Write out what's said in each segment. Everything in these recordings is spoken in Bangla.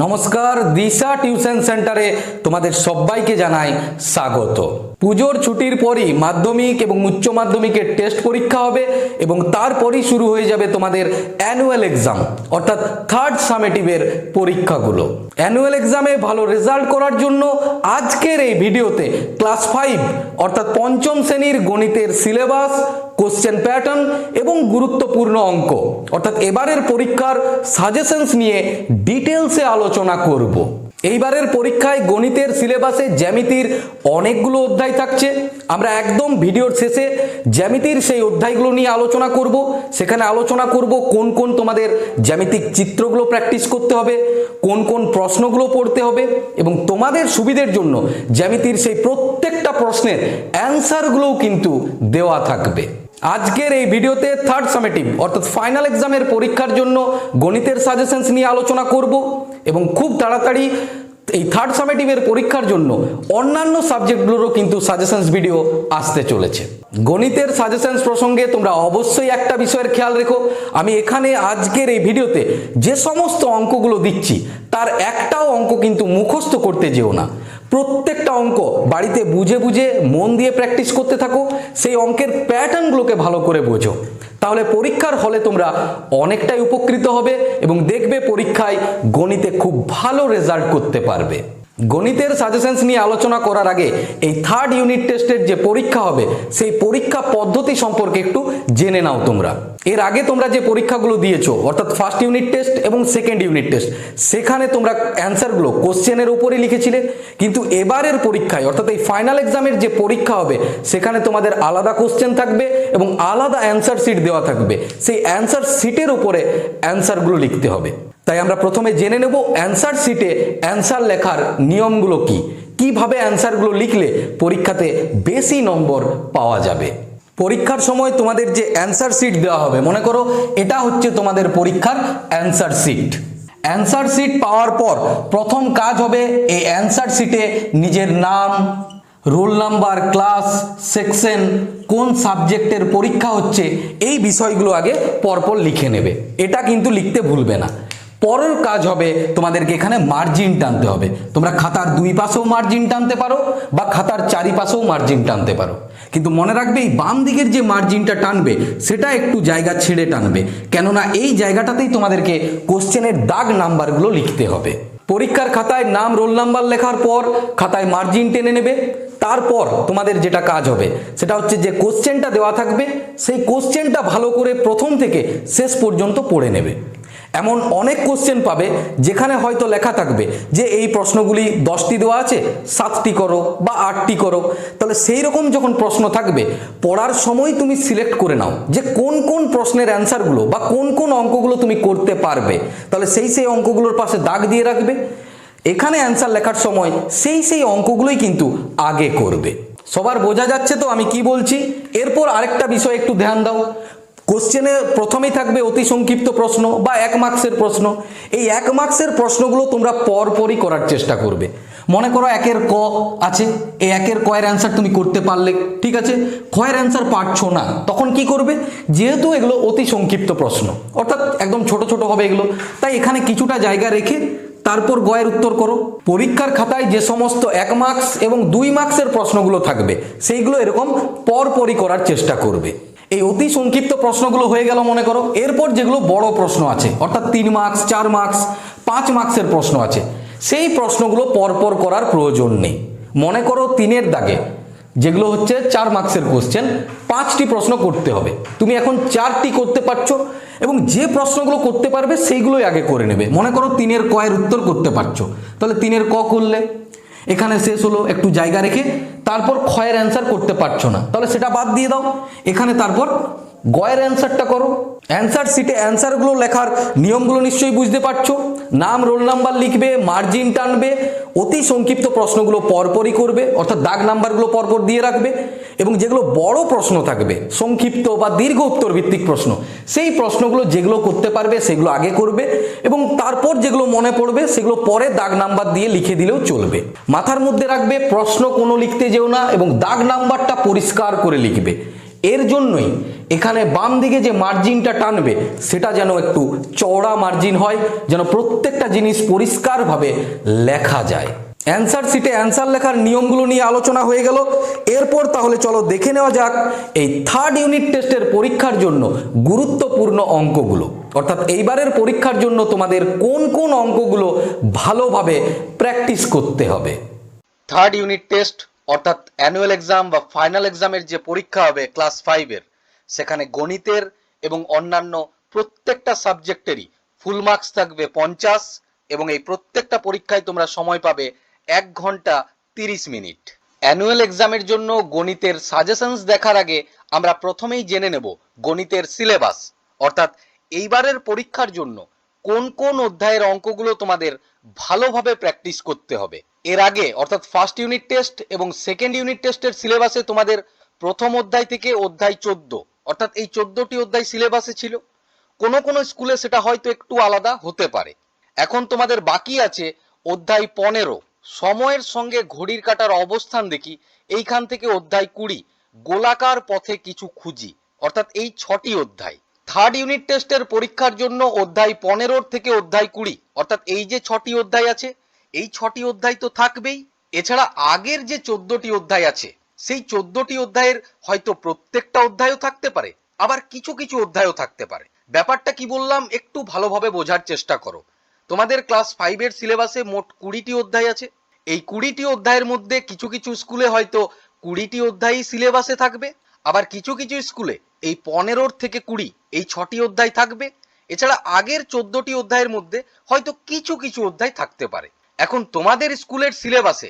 নমস্কার, দিশা টিউশন সেন্টারে তোমাদের সবাইকে জানাই স্বাগত। পুজোর ছুটির পরই মাধ্যমিক এবং উচ্চ মাধ্যমিকের টেস্ট পরীক্ষা হবে এবং তারপরই শুরু হয়ে যাবে তোমাদের অ্যানুয়াল এক্সাম অর্থাৎ থার্ড সামেটিভের পরীক্ষাগুলো। অ্যানুয়াল এক্সামে ভালো রেজাল্ট করার জন্য আজকের এই ভিডিওতে ক্লাস 5 অর্থাৎ পঞ্চম শ্রেণীর গণিতের সিলেবাস, কোশ্চেন প্যাটার্ন এবং গুরুত্বপূর্ণ অঙ্ক অর্থাৎ এবারের পরীক্ষার সাজেশনস নিয়ে ডিটেলসে আলোচনা করব। এইবারের পরীক্ষায় গণিতের সিলেবাসে জ্যামিতির অনেকগুলো অধ্যায় থাকছে। আমরা একদম ভিডিওর শেষে জ্যামিতির সেই অধ্যায়গুলো নিয়ে আলোচনা করব। সেখানে আলোচনা করব কোন কোন তোমাদের জ্যামিতিক চিত্রগুলো প্র্যাকটিস করতে হবে, কোন কোন প্রশ্নগুলো পড়তে হবে এবং তোমাদের সুবিধের জন্য জ্যামিতির সেই প্রত্যেকটা প্রশ্নের অ্যান্সারগুলোও কিন্তু দেওয়া থাকবে। আজকের এই ভিডিওতে থার্ড সামেটিভ অর্থাৎ ফাইনাল এক্সামের পরীক্ষার জন্য গণিতের সাজেশনস নিয়ে আলোচনা করব এবং খুব তাড়াতাড়ি এই থার্ড সামেটিভের পরীক্ষার জন্য অন্যান্য সাবজেক্টগুলোরও কিন্তু সাজেশনস ভিডিও আসতে চলেছে। গণিতের সাজেশনস প্রসঙ্গে তোমরা অবশ্যই একটা বিষয়ের খেয়াল রেখো, আমি এখানে আজকের এই ভিডিওতে যে সমস্ত অঙ্কগুলো দিচ্ছি তার একটাও অঙ্ক কিন্তু মুখস্থ করতে যেও না। প্রত্যেকটা অঙ্ক বাড়িতে বুঝে বুঝে মন দিয়ে প্র্যাকটিস করতে থাকো, সেই অঙ্কের প্যাটার্নগুলোকে ভালো করে বোঝো, তাহলে পরীক্ষার হলে তোমরা অনেকটাই উপকৃত হবে এবং দেখবে পরীক্ষায় গণিতে খুব ভালো রেজাল্ট করতে পারবে। গণিতের সাজেশনস নিয়ে আলোচনা করার আগে এই থার্ড ইউনিট টেস্টের যে পরীক্ষা হবে সেই পরীক্ষা পদ্ধতি সম্পর্কে একটু জেনে নাও তোমরা। এর আগে তোমরা যে পরীক্ষাগুলো দিয়েছো অর্থাৎ ফার্স্ট ইউনিট টেস্ট এবং সেকেন্ড ইউনিট টেস্ট, সেখানে তোমরা অ্যান্সারগুলো কোশ্চেনের উপরই লিখেছিলে, কিন্তু এবারের পরীক্ষায় অর্থাৎ এই ফাইনাল এক্সামের যে পরীক্ষা হবে সেখানে তোমাদের আলাদা কোশ্চেন থাকবে এবং আলাদা অ্যান্সার শিট দেওয়া থাকবে। সেই অ্যান্সার শিটের উপরে অ্যান্সারগুলো লিখতে হবে। তাই আমরা প্রথমে জেনে নেব অ্যান্সার শিটে অ্যান্সার লেখার নিয়মগুলো কি, কিভাবে অ্যান্সারগুলো লিখলে পরীক্ষাতে বেশি নম্বর পাওয়া যাবে। পরীক্ষার সময় তোমাদের যে অ্যান্সার শিট দেওয়া হবে, মনে করো এটা হচ্ছে তোমাদের পরীক্ষার অ্যান্সার শিট। অ্যান্সার শিট পাওয়ার পর প্রথম কাজ হবে এই অ্যান্সার শিটে নিজের নাম, রোল নাম্বার, ক্লাস, সেকশন, কোন সাবজেক্টের পরীক্ষা হচ্ছে এই বিষয়গুলো আগে পরপর লিখে নেবে। এটা কিন্তু লিখতে ভুলবে না। পরের কাজ হবে তোমাদেরকে এখানে মার্জিন টানতে হবে। তোমরা খাতার দুই পাশেও মার্জিন টানতে পারো বা খাতার চারিপাশেও মার্জিন টানতে পারো, কিন্তু মনে রাখবে এই বাম দিকের যে মার্জিনটা টানবে সেটা একটু জায়গা ছেড়ে টানবে, কেননা এই জায়গাটাতেই তোমাদেরকে কোশ্চেনের দাগ নাম্বারগুলো লিখতে হবে। পরীক্ষার খাতায় নাম, রোল নাম্বার লেখার পর খাতায় মার্জিন টেনে নেবে। তারপর তোমাদের যেটা কাজ হবে সেটা হচ্ছে যে কোশ্চেনটা দেওয়া থাকবে সেই কোশ্চেনটা ভালো করে প্রথম থেকে শেষ পর্যন্ত পড়ে নেবে। এমন অনেক কোশ্চেন পাবে যেখানে হয়তো লেখা থাকবে যে এই প্রশ্নগুলি 10টি দেওয়া আছে, 7টি করো বা 8টি করো। তাহলে সেই রকম যখন প্রশ্ন থাকবে পড়ার সময় তুমি সিলেক্ট করে নাও যে কোন কোন প্রশ্নের অ্যান্সারগুলো বা কোন কোন অঙ্কগুলো তুমি করতে পারবে, তাহলে সেই অঙ্কগুলোর পাশে দাগ দিয়ে রাখবে। এখানে অ্যান্সার লেখার সময় সেই অঙ্কগুলোই কিন্তু আগে করবে। সবার বোঝা যাচ্ছে তো আমি কি বলছি? এরপর আরেকটা বিষয় একটু ধ্যান দাও। কোশ্চেনে প্রথমেই থাকবে অতি সংক্ষিপ্ত প্রশ্ন বা 1 মার্কসের প্রশ্ন। এই 1 মার্কসের প্রশ্নগুলো তোমরা পরপরই করার চেষ্টা করবে। মনে করো 1-এর ক আছে, এই 1-এর ক এর অ্যান্সার তুমি করতে পারলে, ঠিক আছে। খ এর অ্যান্সার পারছো না, তখন কি করবে? যেহেতু এগুলো অতি সংক্ষিপ্ত প্রশ্ন অর্থাৎ একদম ছোট ছোট হবে এগুলো, তাই এখানে কিছুটা জায়গা রেখে তারপর গয়ের উত্তর করো। পরীক্ষার খাতায় যে সমস্ত 1 মার্কস এবং 2 মার্কসের প্রশ্নগুলো থাকবে সেইগুলো এরকম পরপরই করার চেষ্টা করবে। এই অতি সংক্ষিপ্ত প্রশ্নগুলো হয়ে গেল মনে করো। এরপর যেগুলো বড় প্রশ্ন আছে অর্থাৎ 3 মার্কস, 4 মার্কস, 5 মার্কসের প্রশ্ন আছে, সেই প্রশ্নগুলো পরপর করার প্রয়োজন নেই। মনে করো 3-এর দাগে যেগুলো হচ্ছে 4 মার্কসের কোশ্চেন, 5টি প্রশ্ন করতে হবে। তুমি এখন 4টি করতে পারছো এবং যে প্রশ্নগুলো করতে পারবে সেইগুলোই আগে করে নেবে। মনে করো 3-এর ক এর উত্তর করতে পারছো, তাহলে 3-এর ক করলে, এখানে শেষ হলো। একটু জায়গা রেখে তারপর খ এর অ্যান্সার করতে পারছো না, তাহলে সেটা বাদ দিয়ে দাও। এখানে তারপর গয়ের অ্যান্সারটা করো। অ্যান্সার শিটে অ্যান্সারগুলো লেখার নিয়মগুলো নিশ্চয়ই বুঝতে পারছো। নাম, রোল নাম্বার লিখবে, মার্জিন টানবে, অতি সংক্ষিপ্ত প্রশ্নগুলো পরপরই করবে অর্থাৎ দাগ নাম্বারগুলো পরপর দিয়ে রাখবে এবং যেগুলো বড় প্রশ্ন থাকবে সংক্ষিপ্ত বা দীর্ঘ উত্তর ভিত্তিক প্রশ্ন, সেই প্রশ্নগুলো যেগুলো করতে পারবে সেগুলো আগে করবে এবং তারপর যেগুলো মনে পড়বে সেগুলো পরে দাগ নাম্বার দিয়ে লিখে দিলেও চলবে। মাথার মধ্যে রাখবে প্রশ্ন কোনো লিখতে যেও না এবং দাগ নাম্বারটা পরিষ্কার করে লিখবে। এর জন্যই এখানে বাম দিকে যে মার্জিনটা টানবে সেটা যেন একটু চওড়া মার্জিন হয়, যেন প্রত্যেকটা জিনিস পরিষ্কারভাবে লেখা যায়। অ্যান্সার শিটে অ্যান্সার লেখার নিয়মগুলো নিয়ে আলোচনা হয়ে গেল। এরপর তাহলে চলো দেখে নেওয়া যাক এই থার্ড ইউনিট টেস্টের পরীক্ষার জন্য গুরুত্বপূর্ণ অঙ্কগুলো, অর্থাৎ এইবারের পরীক্ষার জন্য তোমাদের কোন কোন অঙ্কগুলো ভালোভাবে প্র্যাকটিস করতে হবে। থার্ড ইউনিট টেস্ট অর্থাৎ অ্যানুয়াল এক্সাম বা ফাইনাল এক্সামের যে পরীক্ষা হবে ক্লাস 5-এর, সেখানে গণিতের এবং অন্যান্য প্রত্যেকটা সাবজেক্টেরই ফুল মার্কস থাকবে 50 এবং এই প্রত্যেকটা পরীক্ষায় তোমরা সময় পাবে 1 ঘন্টা 30 মিনিট। অ্যানুয়াল এক্সামের জন্য গণিতের সাজেশনস দেখার আগে আমরা প্রথমেই জেনে নেব গণিতের সিলেবাস, অর্থাৎ এইবারের পরীক্ষার জন্য কোন কোন অধ্যায়ের অঙ্কগুলো তোমাদের ভালোভাবে প্র্যাকটিস করতে হবে। এর আগে অর্থাৎ ফার্স্ট ইউনিট টেস্ট এবং সেকেন্ড ইউনিট টেস্টের সিলেবাসে তোমাদের প্রথম অধ্যায় থেকে অধ্যায় 14, অর্থাৎ এই 14টি অধ্যায় সিলেবাসে ছিল। কোনো কোনো স্কুলে সেটা হয়তো একটু আলাদা হতে পারে। এখন তোমাদের বাকি আছে অধ্যায় 15 সময়ের সঙ্গে ঘড়ির কাঁটার অবস্থান দেখি, এইখান থেকে অধ্যায় 20 গোলাকার পথে কিছু খুঁজি, অর্থাৎ এই 6টি অধ্যায়। থার্ড ইউনিট টেস্টের পরীক্ষার জন্য অধ্যায় 15 থেকে অধ্যায় 20, অর্থাৎ এই যে 6টি অধ্যায় আছে এই 6টি অধ্যায় তো থাকবেই। এছাড়া আগের যে 14টি অধ্যায় আছে সেই 14টি অধ্যায়ের হয়তো প্রত্যেকটা অধ্যায়ও থাকতে পারে, আবার কিছু কিছু অধ্যায়ও থাকতে পারে। ব্যাপারটা কি বললাম একটু ভালোভাবে বোঝার চেষ্টা করো। তোমাদের ক্লাস 5-এর সিলেবাসে মোট 20টি অধ্যায় আছে। এই 20টি অধ্যায়ের মধ্যে কিছু কিছু স্কুলে হয়তো 20টি অধ্যায়ই সিলেবাসে থাকবে, আবার কিছু কিছু স্কুলে এই 15 থেকে 20 এই 6টি অধ্যায় থাকবে। এছাড়া আগের 14টি অধ্যায়ের মধ্যে হয়তো কিছু কিছু অধ্যায় থাকতে পারে। এখন তোমাদের স্কুলের সিলেবাসে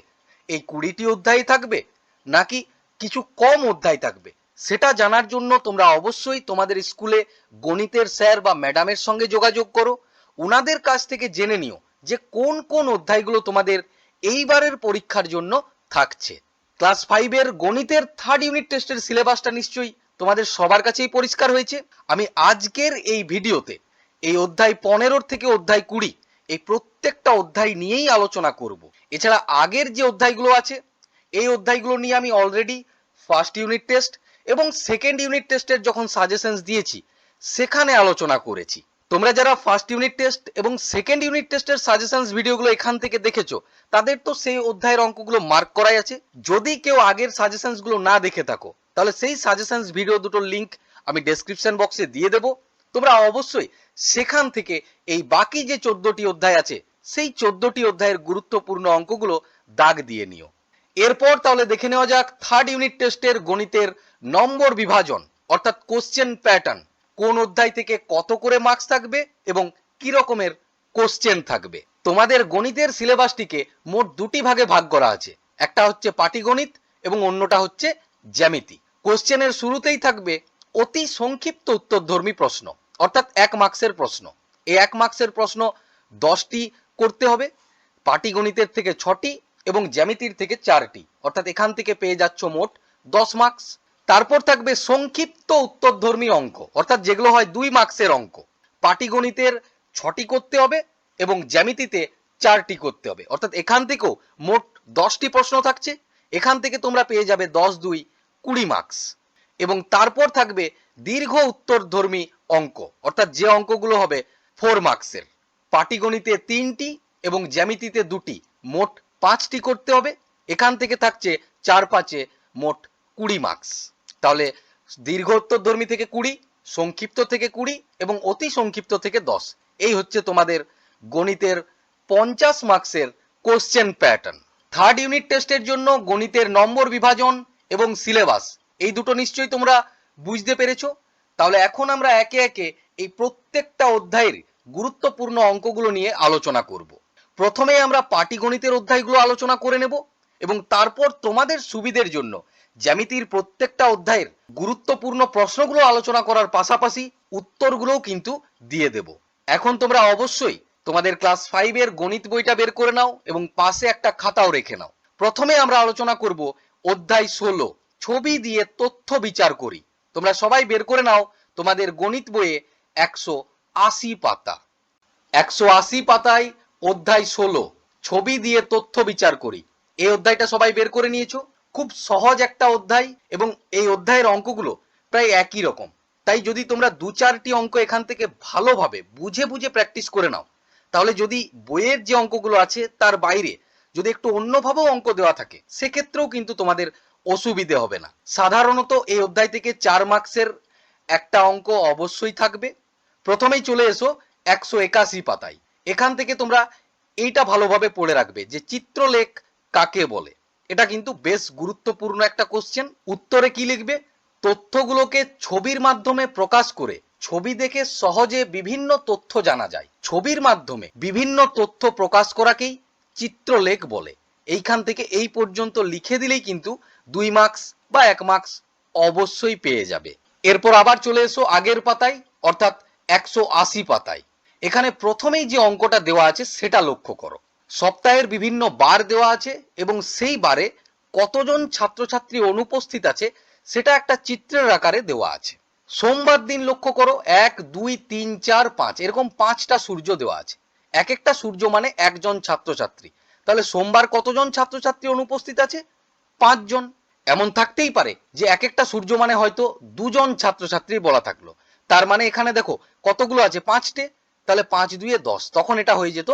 এই 20টি অধ্যায় থাকবে নাকি কিছু কম অধ্যায় থাকবে, সেটা জানার জন্য তোমরা অবশ্যই তোমাদের স্কুলে গণিতের স্যার বা ম্যাডামের সঙ্গে যোগাযোগ করো। ওনাদের কাছ থেকে জেনে নিও যে কোন কোন অধ্যায়গুলো তোমাদের এইবারের পরীক্ষার জন্য থাকছে। ক্লাস 5-এর গণিতের থার্ড ইউনিট টেস্টের সিলেবাসটা নিশ্চয়ই তোমাদের সবার কাছেই পরিষ্কার হয়েছে। আমি আজকের এই ভিডিওতে এই অধ্যায় 15 থেকে অধ্যায় 20 এই প্রত্যেকটা অধ্যায় নিয়েই আলোচনা করব। এছাড়া আগের যে অধ্যায়গুলো আছে এই অধ্যায়গুলো নিয়ে আমি অলরেডি ফার্স্ট ইউনিট টেস্ট এবং সেকেন্ড ইউনিট টেস্টের যখন সাজেশনস দিয়েছি সেখানে আলোচনা করেছি। তোমরা যারা ফার্স্ট ইউনিট টেস্ট এবং সেকেন্ড ইউনিট টেস্টের সাজেশনস ভিডিওগুলো এখান থেকে দেখেছো তাদের তো সেই অধ্যায়ের অঙ্কগুলো মার্ক করাই আছে। যদি কেউ আগের সাজেশনস গুলো না দেখে থাকো তাহলে সেই সাজেশনস ভিডিও দুটোর লিংক আমি ডেসক্রিপশন বক্সে দিয়ে দেবো। তোমরা অবশ্যই সেখান থেকে এই বাকি যে 14টি অধ্যায় আছে সেই 14টি অধ্যায়ের গুরুত্বপূর্ণ অঙ্কগুলো দাগ দিয়ে নিও। এরপর তাহলে দেখে নেওয়া যাক থার্ড ইউনিট টেস্টের গণিতের নম্বর বিভাজন অর্থাৎ কোশ্চেন প্যাটার্ন, কোন অধ্যায় থেকে কত করে মার্কস থাকবে এবং কি রকমের কোশ্চেন থাকবে। তোমাদের গণিতের সিলেবাসটিকে মোট দুটি ভাগে ভাগ করা আছে, একটা হচ্ছে পাটিগণিত এবং অন্যটা হচ্ছে জ্যামিতি। কোশ্চেনের শুরুতেই থাকবে অতি সংক্ষিপ্ত উত্তরধর্মী প্রশ্ন, অর্থাৎ 1 মার্কসের প্রশ্ন। এই 1 মার্কসের প্রশ্ন 10টি করতে হবে, পাটিগণিতের থেকে 6টি এবং জ্যামিতির থেকে 4টি, অর্থাৎ এখান থেকে পেয়ে যাচ্ছ মোট 10 মার্কস। তারপর থাকবে সংক্ষিপ্ত উত্তরধর্মী অঙ্ক, অর্থাৎ যেগুলো হয় 2 মার্কসের অঙ্ক। পাটিগণিতের 6টি করতে হবে এবং জ্যামিতিতে 4টি করতে হবে, অর্থাৎ এখান থেকেও মোট 10টি প্রশ্ন থাকছে। এখান থেকে তোমরা পেয়ে যাবে 10 2 20 মার্কস। এবং তারপর থাকবে দীর্ঘ উত্তরধর্মী অঙ্ক, অর্থাৎ যে অঙ্কগুলো হবে 4 মার্কসের। পাটিগণিতে 3টি এবং জ্যামিতিতে 2টি, মোট 5টি করতে হবে। এখান থেকে থাকছে 4 5 মোট 20 মার্কস। তাহলে দীর্ঘ উত্তরধর্মী থেকে 20, সংক্ষিপ্ত থেকে 20 এবং অতি সংক্ষিপ্ত থেকে 10, এই হচ্ছে তোমাদের গণিতের 50 মার্কসের কোশ্চেন প্যাটার্ন। থার্ড ইউনিট টেস্টের জন্য গণিতের নম্বর বিভাজন এবং সিলেবাস এই দুটো নিশ্চয়ই তোমরা বুঝতে পেরেছো। তাহলে এখন আমরা একে একে এই প্রত্যেকটা অধ্যায়ের গুরুত্বপূর্ণ অঙ্কগুলো নিয়ে আলোচনা করব। প্রথমে আমরা পাটিগণিতের অধ্যায়গুলো আলোচনা করে নেব এবং তারপর তোমাদের সুবিধের জন্য জ্যামিতির প্রত্যেকটা অধ্যায়ের গুরুত্বপূর্ণ প্রশ্নগুলো আলোচনা করার পাশাপাশি উত্তরগুলোও কিন্তু দিয়ে দেব। এখন তোমরা অবশ্যই তোমাদের ক্লাস 5-এর গণিত বইটা বের করে নাও এবং পাশে একটা খাতাও রেখে নাও। প্রথমে আমরা আলোচনা করব অধ্যায় 16 ছবি দিয়ে তথ্য বিচার করি। তোমরা সবাই বের করে নাও তোমাদের গণিত বইয়ে 180 পাতা। 180 পাতায় অধ্যায় 16 ছবি দিয়ে তথ্য বিচার করি, এই অধ্যায়টা সবাই বের করে নিয়েছো। খুব সহজ একটা অধ্যায় এবং এই অধ্যায়ের অঙ্কগুলো প্রায় একই রকম। তাই যদি তোমরা 2-4টি অঙ্ক এখান থেকে ভালোভাবে বুঝে বুঝে প্র্যাকটিস করে নাও, তাহলে যদি বইয়ের যে অঙ্কগুলো আছে তার বাইরে যদি একটু অন্যভাবেও অঙ্ক দেওয়া থাকে, সেক্ষেত্রেও কিন্তু তোমাদের অসুবিধে হবে না। সাধারণত এই অধ্যায় থেকে 4 মার্কসের একটা অঙ্ক অবশ্যই থাকবে। প্রথমেই চলে এসো 181 পাতায়। এখান থেকে তোমরা এইটা ভালোভাবে পড়ে রাখবে যে চিত্রলেখ কাকে বলে। এটা কিন্তু বেশ গুরুত্বপূর্ণ একটা কোশ্চেন। উত্তরে কি লিখবে? তথ্যগুলোকে ছবির মাধ্যমে প্রকাশ করে ছবি দেখে সহজে বিভিন্ন তথ্য জানা যায়। ছবির মাধ্যমে বিভিন্ন তথ্য প্রকাশ করাকেই চিত্রলেখ বলে। এইখান থেকে এই পর্যন্ত লিখে দিলেই কিন্তু 2 মার্কস বা 1 মার্কস অবশ্যই পেয়ে যাবে। এরপর আবার চলে এসো আগের পাতায়, অর্থাৎ 180 পাতায়। এখানে প্রথমেই যে অঙ্কটা দেওয়া আছে সেটা লক্ষ্য করো। সপ্তাহের বিভিন্ন বার দেওয়া আছে এবং সেই বারে কতজন ছাত্রছাত্রী অনুপস্থিত আছে সেটা একটা চিত্রের আকারে দেওয়া আছে। সোমবার দিন লক্ষ্য করো 1, 2, 3, 4, 5 এরকম 5টা সূর্য দেওয়া আছে। এক একটা সূর্য মানে একজন ছাত্রছাত্রী। তাহলে সোমবার কতজন ছাত্রছাত্রী অনুপস্থিত আছে? 5 জন। এমন থাকতেই পারে যে এক একটা সূর্য মানে হয়তো 2 জন ছাত্রছাত্রী বলা থাকলো। তার মানে এখানে দেখো কতগুলো আছে? 5টে। তাহলে 5 2 10, তখন এটা হয়ে যেত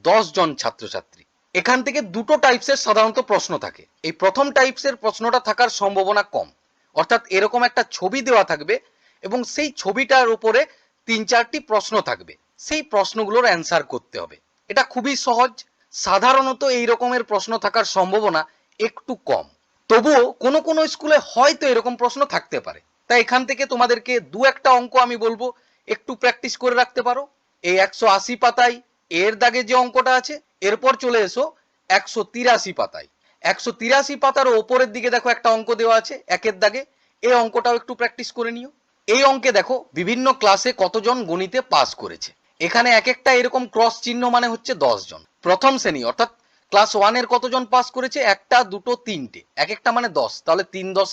10 জন ছাত্রছাত্রী। এখান থেকে দুটো টাইপসের সাধারণত প্রশ্ন থাকে। এই প্রথম টাইপসের প্রশ্নটা থাকার সম্ভাবনা কম, অর্থাৎ এরকম একটা ছবি দেওয়া থাকবে এবং সেই ছবিটার উপরে 3-4টি প্রশ্ন থাকবে, সেই প্রশ্নগুলোর অ্যান্সার করতে হবে। এটা খুবই সহজ। সাধারণত এই রকমের প্রশ্ন থাকার সম্ভাবনা একটু কম, তবুও কোনো কোনো স্কুলে হয়তো এরকম প্রশ্ন থাকতে পারে। তাই এখান থেকে তোমাদেরকে 2-1টা অঙ্ক আমি বলবো একটু প্র্যাকটিস করে রাখতে পারো। এই 180 পাতায় এর দাগে যে অঙ্কটা আছে, এরপর চলে এসো 183 পাতায়। 183 পাতার ওপরের দিকে দেখো একটা অঙ্ক দেওয়া আছে একের দাগে, এই অঙ্কটাও একটু প্র্যাকটিস করে নিও। এই অঙ্কে দেখো বিভিন্ন ক্লাসে কতজন গণিতে পাস করেছে। এখানে এক একটা এরকম ক্রস চিহ্ন মানে হচ্ছে 10 জন। প্রথম শ্রেণী অর্থাৎ ক্লাস 1 এর কতজন পাস করেছে? 1টা 2টো 3টে, এক একটা মানে 10, তাহলে 3 10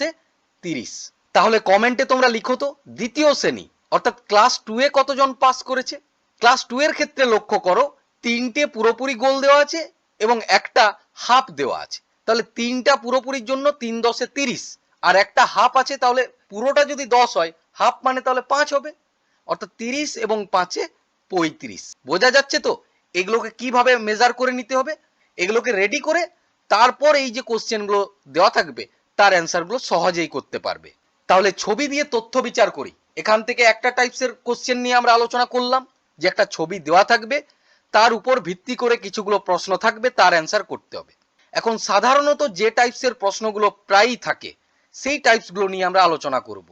30। তাহলে কমেন্টে তোমরা লিখো তো দ্বিতীয় শ্রেণী অর্থাৎ ক্লাস 2 এ কতজন পাস করেছে। ক্লাস 2 এর ক্ষেত্রে লক্ষ্য করো 3টে পুরোপুরি গোল দেওয়া আছে এবং একটা হাফ দেওয়া আছে। তাহলে 3টা পুরোপুরির জন্য 3 10 30 আর একটা হাফ আছে, তাহলে পুরোটা যদি 10 হয় হাফ মানে তাহলে 5 হবে, অর্থাৎ 30 এবং 5 35। বোঝা যাচ্ছে তো এগুলোকে কিভাবে মেজার করে নিতে হবে? এগুলোকে রেডি করে তারপর এই যে কোশ্চেনগুলো দেওয়া থাকবে তার অ্যান্সারগুলো সহজেই করতে পারবে। তাহলে ছবি দিয়ে তথ্য বিচার করি। এখান থেকে একটা টাইপসের কোশ্চেন নিয়ে আমরা আলোচনা করলাম যে একটা ছবি দেওয়া থাকবে, তার উপর ভিত্তি করে কিছুগুলো প্রশ্ন থাকবে, তার অ্যান্সার করতে হবে। এখন সাধারণত যে টাইপসের প্রশ্নগুলো প্রায়ই থাকে সেই টাইপসগুলো নিয়ে আমরা আলোচনা করব।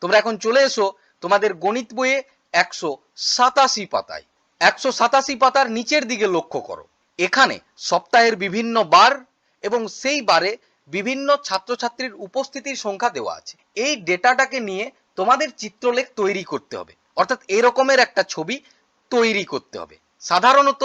তোমরা এখন চলে এসো তোমাদের গণিত বইয়ে 187 পাতায়। 187 পাতার নিচের দিকে লক্ষ্য করো। এখানে সপ্তাহের বিভিন্ন বার এবং সেই বারে বিভিন্ন ছাত্রছাত্রীর উপস্থিতির সংখ্যা দেওয়া আছে। এই ডেটাটাকে নিয়ে তোমাদের চিত্রলেখ তৈরি করতে হবে, অর্থাৎ এরকমের একটা ছবি তৈরি করতে হবে। সাধারণত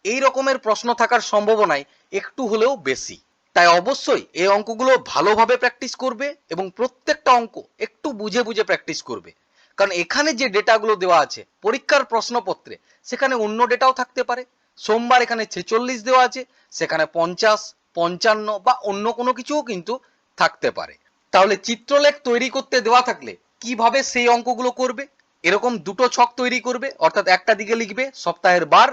এই রকমের প্রশ্ন থাকার সম্ভাবনাই একটু হলেও বেশি। তাই অবশ্যই এই অঙ্কগুলো ভালোভাবে প্র্যাকটিস করবে এবং প্রত্যেকটা অঙ্ক একটু বুঝে বুঝে প্র্যাকটিস করবে। কারণ এখানে যে ডেটাগুলো দেওয়া আছে পরীক্ষার প্রশ্নপত্রে, সেখানে অন্য ডেটাও থাকতে পারে। সোমবার এখানে 46 দেওয়া আছে, সেখানে 50, 55 বা অন্য কোনো কিছুও কিন্তু থাকতে পারে। তাহলে চিত্রলেখ তৈরি করতে দেওয়া থাকলে কিভাবে সেই অঙ্কগুলো করবে? এরকম দুটো ছক তৈরি করবে, অর্থাৎ একটা দিকে লিখবে সপ্তাহের বার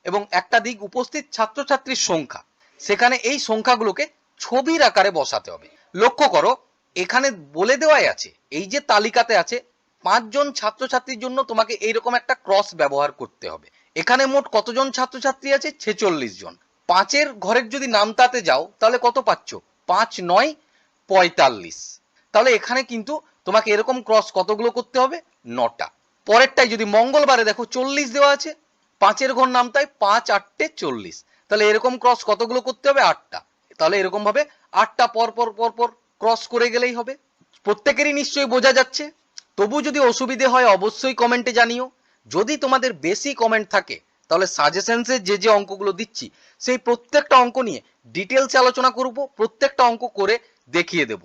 এবং একটা দিক উপস্থিত ছাত্রছাত্রীর সংখ্যা। সেখানে এই সংখ্যাগুলোকে ছবির আকারে বসাতে হবে। লক্ষ্য করো এখানে বলে দেওয়াই আছে, এই যে তালিকাতে আছে 5 জন ছাত্রছাত্রীর জন্য তোমাকে এইরকম একটা ক্রস ব্যবহার করতে হবে। এখানে মোট কতজন ছাত্রছাত্রী আছে? 46 জন। 5-এর ঘরের যদি নামতাতে যাও তাহলে কত পাচ্ছ? 5 9 45। তাহলে এখানে কিন্তু তোমাকে এরকম ক্রস কতগুলো করতে হবে? 9টা। পরেরটাই যদি মঙ্গলবারে দেখো 40 দেওয়া আছে, 5-এর ঘর নামতায় 5 8 40, তাহলে এরকম ক্রস কতগুলো করতে হবে? 8টা। তাহলে এরকম ভাবে 8টা পর পর পর পর ক্রস করে গেলেই হবে। প্রত্যেকেরই নিশ্চয়ই বোঝা যাচ্ছে। তবু যদি অসুবিধে হয় অবশ্যই কমেন্টে জানিও। যদি তোমাদের বেশি কমেন্ট থাকে তাহলে সাজেশনসে যে যে অঙ্কগুলো দিচ্ছি সেই প্রত্যেকটা অঙ্ক নিয়ে ডিটেলসে আলোচনা করব, প্রত্যেকটা অঙ্ক করে দেখিয়ে দেব।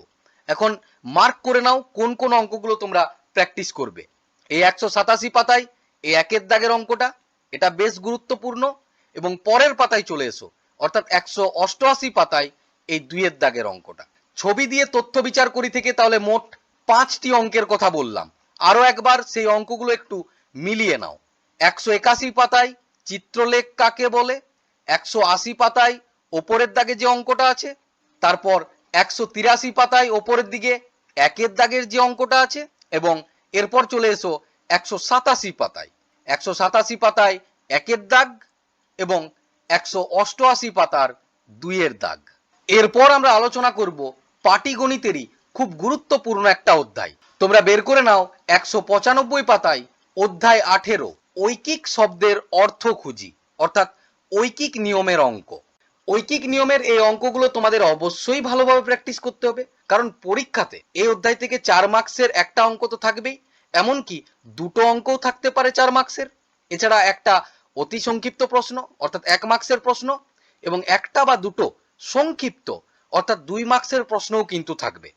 এখন মার্ক করে নাও কোন কোন অঙ্কগুলো তোমরা প্র্যাকটিস করবে। এই 187 পাতায় এই একের দাগের অঙ্কটা, এটা বেশ গুরুত্বপূর্ণ। এবং পরের পাতায় চলে এসো, অর্থাৎ 188 পাতায় এই 2-এর দাগের অঙ্কটা। ছবি দিয়ে তথ্য বিচার করি থেকে তাহলে মোট 5টি অঙ্কের কথা বললাম, আরো একবার সেই অঙ্কগুলো একটু মিলিয়ে নাও। 181 পাতায় চিত্রলেখ কাকে বলে, 180 পাতায় ওপরের দাগে যে অঙ্কটা আছে, তারপর 183 পাতায় ওপরের দিকে একের দাগের যে অঙ্কটা আছে, এবং এরপর চলে এসো 187 পাতায়। 187 পাতায় একের দাগ এবং 188 পাতার দুইয়ের দাগ। এরপর আমরা আলোচনা করব পাটিগণিতেরই খুব গুরুত্বপূর্ণ একটা অধ্যায়। তোমরা বের করে নাও 195 পাতায় অধ্যায় 18 ঐকিক শব্দের অর্থ খুঁজি, অর্থাৎ ঐকিক নিয়মের অঙ্ক। ঐকিক নিয়মের এই অঙ্কগুলো তোমাদের অবশ্যই ভালোভাবে প্র্যাকটিস করতে হবে, কারণ পরীক্ষাতে এই অধ্যায় থেকে 4 মার্কসের একটা অঙ্ক তো থাকবেই, এমনকি দুটো অঙ্কও থাকতে পারে 4 মার্কসের। এছাড়া একটা অতি সংক্ষিপ্ত প্রশ্ন অর্থাৎ 1 মার্কসের প্রশ্ন, এবং একটা বা দুটো সংক্ষিপ্ত অর্থাৎ 2 মার্কসের প্রশ্নও কিন্তু থাকবে।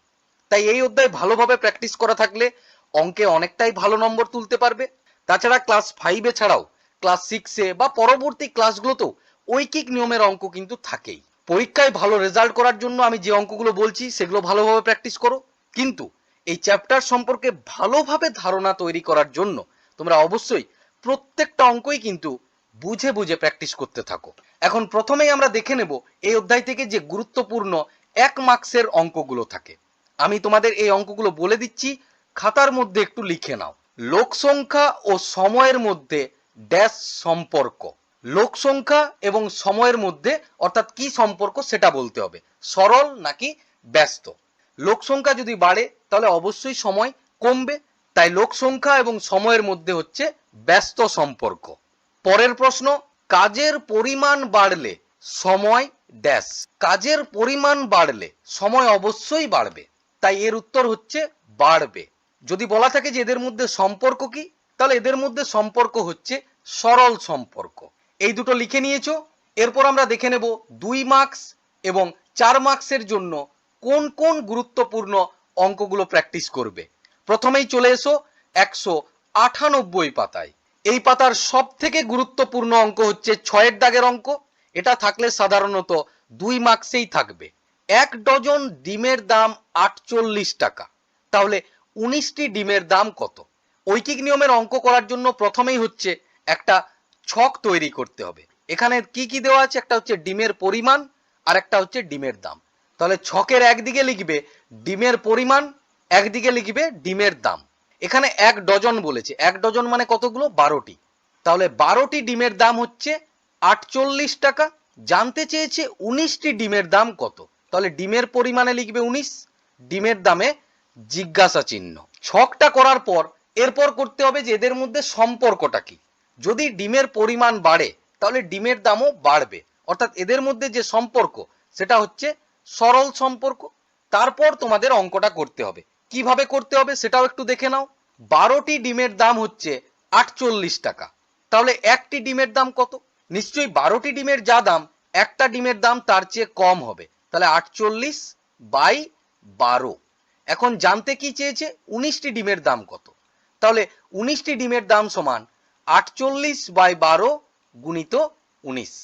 তাই এই অধ্যায় ভালোভাবে প্র্যাকটিস করা থাকলে অঙ্কে অনেকটাই ভালো নম্বর তুলতে পারবে। তাছাড়া ক্লাস 5 ছাড়াও ক্লাস 6 বা পরবর্তী ক্লাসগুলোতেও ঐকিক নিয়মের অঙ্ক কিন্তু থাকেই। পরীক্ষায় ভালো রেজাল্ট করার জন্য আমি যে অঙ্কগুলো বলছি সেগুলো ভালোভাবে প্র্যাকটিস করো, কিন্তু এই চ্যাপ্টার সম্পর্কে ভালোভাবে ধারণা তৈরি করার জন্য তোমরা অবশ্যই প্রত্যেকটা অঙ্কই কিন্তু বুঝে বুঝে প্র্যাকটিস করতে থাকো। এখন প্রথমেই আমরা দেখে নেব এই অধ্যায় থেকে যে গুরুত্বপূর্ণ 1 মার্কসের অঙ্কগুলো থাকে। আমি তোমাদের এই অঙ্কগুলো বলে দিচ্ছি, খাতার মধ্যে একটু লিখে নাও। লোক সংখ্যা ও সময়ের মধ্যে ড্যাশ সম্পর্ক। লোক সংখ্যা এবং সময়ের মধ্যে অর্থাৎ কি সম্পর্ক সেটা বলতে হবে, সরল নাকি ব্যস্ত। লোক সংখ্যা যদি বাড়ে তাহলে অবশ্যই সময় কমবে, তাই লোক সংখ্যা এবং সময়ের মধ্যে হচ্ছে ব্যস্ত সম্পর্ক। পরের প্রশ্ন, কাজের পরিমাণ বাড়লে সময় ড্যাশ। কাজের পরিমাণ বাড়লে সময় অবশ্যই বাড়বে, তাই এর উত্তর হচ্ছে বাড়বে। যদি বলা থাকে যে এদের মধ্যে সম্পর্ক কি, তাহলে এদের মধ্যে সম্পর্ক হচ্ছে সরল সম্পর্ক। এই দুটো লিখে নিয়েছো। এরপর আমরা দেখে নেব 2 মার্কস এবং 4 মার্কসের জন্য কোন কোন গুরুত্বপূর্ণ অঙ্কগুলো প্র্যাকটিস করবে। প্রথমেই চলে এসো 198 পাতায়। এই পাতার সব থেকে গুরুত্বপূর্ণ অঙ্ক হচ্ছে 6 দাগের অঙ্ক। এটা থাকলে সাধারণত 2 মার্কসেই থাকবে। 1 ডজন ডিমের দাম 48 টাকা, তাহলে 19টি ডিমের দাম কত? ঐকিক নিয়মের অঙ্ক করার জন্য প্রথমেই হচ্ছে একটা ছক তৈরি করতে হবে। এখানে কি কি দেওয়া আছে, একটা হচ্ছে ডিমের পরিমাণ আর একটা হচ্ছে ডিমের দাম। তাহলে ছকের একদিকে লিখবে ডিমের পরিমাণ, একদিকে লিখবে ডিমের দাম। এখানে 1 ডজন বলেছে, 1 ডজন মানে কতগুলো, 12টি। তাহলে 12টি ডিমের দাম হচ্ছে 48 টাকা। জানতে চেয়েছে 19টি ডিমের দাম কত, তাহলে ডিমের পরিমাণে লিখবে 19, ডিমের দামে জিজ্ঞাসা চিহ্ন। ছকটা করার পর এরপর করতে হবে যে এদের মধ্যে সম্পর্কটা কি। যদি ডিমের পরিমাণ বাড়ে তাহলে ডিমের দামও বাড়বে, অর্থাৎ এদের মধ্যে যে সম্পর্ক সেটা হচ্ছে সরল সম্পর্ক। তারপর তোমাদের অঙ্কটা করতে হবে, কিভাবে করতে হবে সেটাও একটু দেখে নাও। 12টি ডিমের দাম হচ্ছে 48 টাকা, তাহলে একটি ডিমের দাম কত? নিশ্চয়ই 12টি ডিমের যা দাম একটা ডিমের দাম তার চেয়ে কম হবে, তাহলে 48/12। এখন জানতে কি চেয়েছে, 19টি ডিমের দাম কত, তাহলে 19টি ডিমের দাম সমান 48/12 গুণিত 19।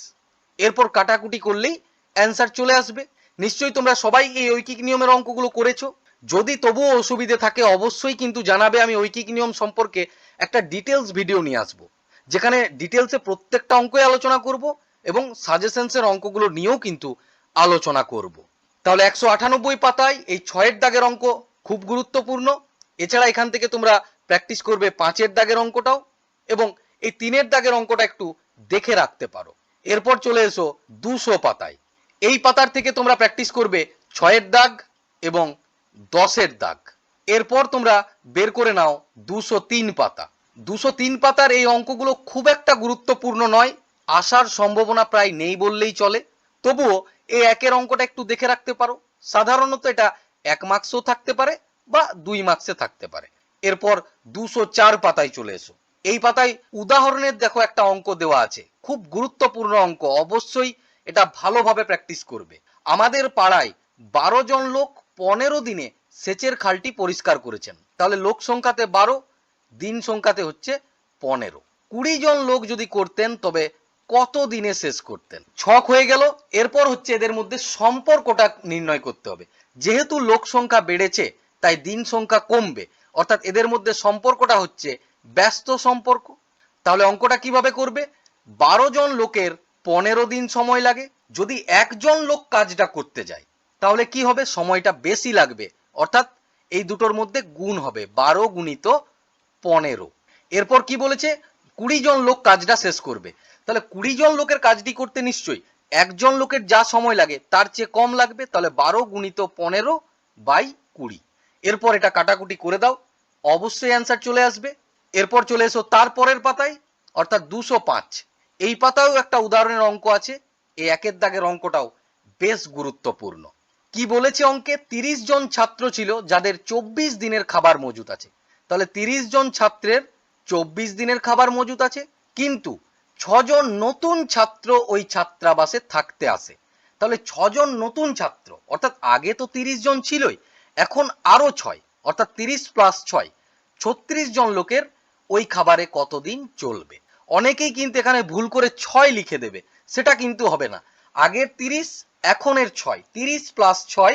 এরপর কাটাকুটি করলেই অ্যান্সার চলে আসবে। নিশ্চয়ই তোমরা সবাই এই ঐকিক নিয়মের অঙ্কগুলো করেছো। যদি তবুও অসুবিধে থাকে অবশ্যই কিন্তু জানাবে, আমি ঐকিক নিয়ম সম্পর্কে একটা ডিটেলস ভিডিও নিয়ে আসবো, যেখানে ডিটেলসে প্রত্যেকটা অঙ্কই আলোচনা করব এবং সাজেশনসের অঙ্কগুলো নিয়েও কিন্তু আলোচনা করব। তাহলে 198 পাতায় এই 6 দাগের অঙ্ক খুব গুরুত্বপূর্ণ। এছাড়া এখান থেকে তোমরা প্র্যাকটিস করবে 5 দাগের অঙ্কটাও, এবং এই 3 দাগের অঙ্কটা একটু দেখে রাখতে পারো। এরপর চলে এসো 200 পাতায়। এই পাতার থেকে তোমরা প্র্যাকটিস করবে 6 দাগ এবং 10 দাগ। এরপর তোমরা বের করে নাও 203 পাতা। 203 পাতার এই অঙ্কগুলো খুব একটা গুরুত্বপূর্ণ নয়, আসার সম্ভাবনা প্রায় নেই বললেই চলে। তবুও এই একের অঙ্কটা একটু দেখে রাখতে পারো, সাধারণত এটা 1 মার্কসও থাকতে পারে বা 2 মার্কসে থাকতে পারে। এরপর 204 পাতায় চলে এসো। এই পাতায় উদাহরণের দেখো একটা অঙ্ক দেওয়া আছে, খুব গুরুত্বপূর্ণ অঙ্ক, অবশ্যই এটা ভালোভাবে প্র্যাকটিস করবে। আমাদের পাড়ায় 12 জন লোক 15 দিনে সেচের খালটি পরিষ্কার করেছেন, তাহলে লোক সংখ্যাতে 12, দিন সংখ্যাতে হচ্ছে 15। 20 জন লোক যদি করতেন তবে কত দিনে শেষ করতেন? ছক হয়ে গেল। এরপর হচ্ছে এদের মধ্যে সম্পর্কটা নির্ণয় করতে হবে। যেহেতু লোক সংখ্যা বেড়েছে তাই দিন সংখ্যা কমবে, অর্থাৎ এদের মধ্যে সম্পর্কটা হচ্ছে ব্যস্ত সম্পর্ক। তাহলে অঙ্কটা কিভাবে করবে? 12 জন লোকের 15 দিন সময় লাগে। যদি একজন লোক কাজটা করতে যায় তাহলে কি হবে? সময়টা বেশি লাগবে, অর্থাৎ এই দুটোর মধ্যে গুণ হবে 12 গুণিত 15। এরপর কি বলেছে? 20 জন লোক কাজটা শেষ করবে। তাহলে 20 জন লোকের কাজটি করতে নিশ্চয়ই একজন লোকের যা সময় লাগে তার চেয়ে কম লাগবে, তাহলে 12 গুণিত 15 বাই 20। এরপর এটা কাটাকুটি করে দাও, অবশ্যই অ্যান্সার চলে আসবে। এরপর চলে এসো তারপরের পাতায়, অর্থাৎ 205। এই পাতায়ও একটা উদাহরণের অঙ্ক আছে। এই একের দাগের অঙ্কটাও বেশ গুরুত্বপূর্ণ। কি বলেছে অঙ্কে? 30 জন ছাত্র ছিল যাদের 24 দিনের খাবার মজুত আছে। তাহলে 30 জন ছাত্রের 24 দিনের খাবার মজুত আছে, কিন্তু 6 জন নতুন ছাত্র ওই ছাত্রাবাসে থাকতে আসে। তাহলে 6 জন নতুন ছাত্র, অর্থাৎ আগে তো 30 জন ছিলই, এখন আরো 6, অর্থাৎ 30 প্লাস 6, 36 জন লোকের ওই খাবারে কতদিন চলবে। অনেকেই কিন্তু এখানে ভুল করে 6 লিখে দেবে, সেটা কিন্তু হবে না। আগের 30, এখনের 6, 30 প্লাস 6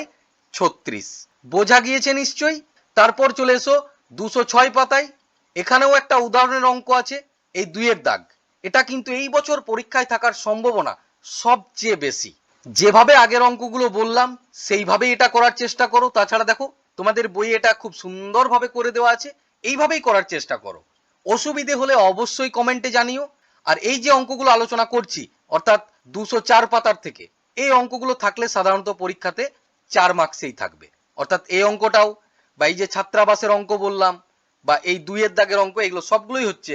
36। বোঝা গিয়েছে নিশ্চয়ই? তারপর চলে এসো 206 পাতায়। এখানেও একটা উদাহরণের অঙ্ক আছে, এই 2 এর দাগ। এটা কিন্তু এই বছর পরীক্ষায় থাকার সম্ভাবনা সবচেয়ে বেশি। যেভাবে আগের অঙ্কগুলো বললাম সেইভাবেই এটা করার চেষ্টা করো। তাছাড়া দেখো তোমাদের বইয়ে এটা খুব সুন্দরভাবে করে দেওয়া আছে, এইভাবেই করার চেষ্টা করো। অসুবিধে হলে অবশ্যই কমেন্টে জানিও। আর এই যে অঙ্কগুলো আলোচনা করছি, অর্থাৎ 204 পাতার থেকে, এই অঙ্কগুলো থাকলে সাধারণত পরীক্ষাতে 4 মার্কসেই থাকবে। অর্থাৎ এই অঙ্কটাও, বা এই যে ছাত্রাবাসের অঙ্ক বললাম, বা এই 2 এর দাগের অঙ্ক, এগুলো সবগুলোই হচ্ছে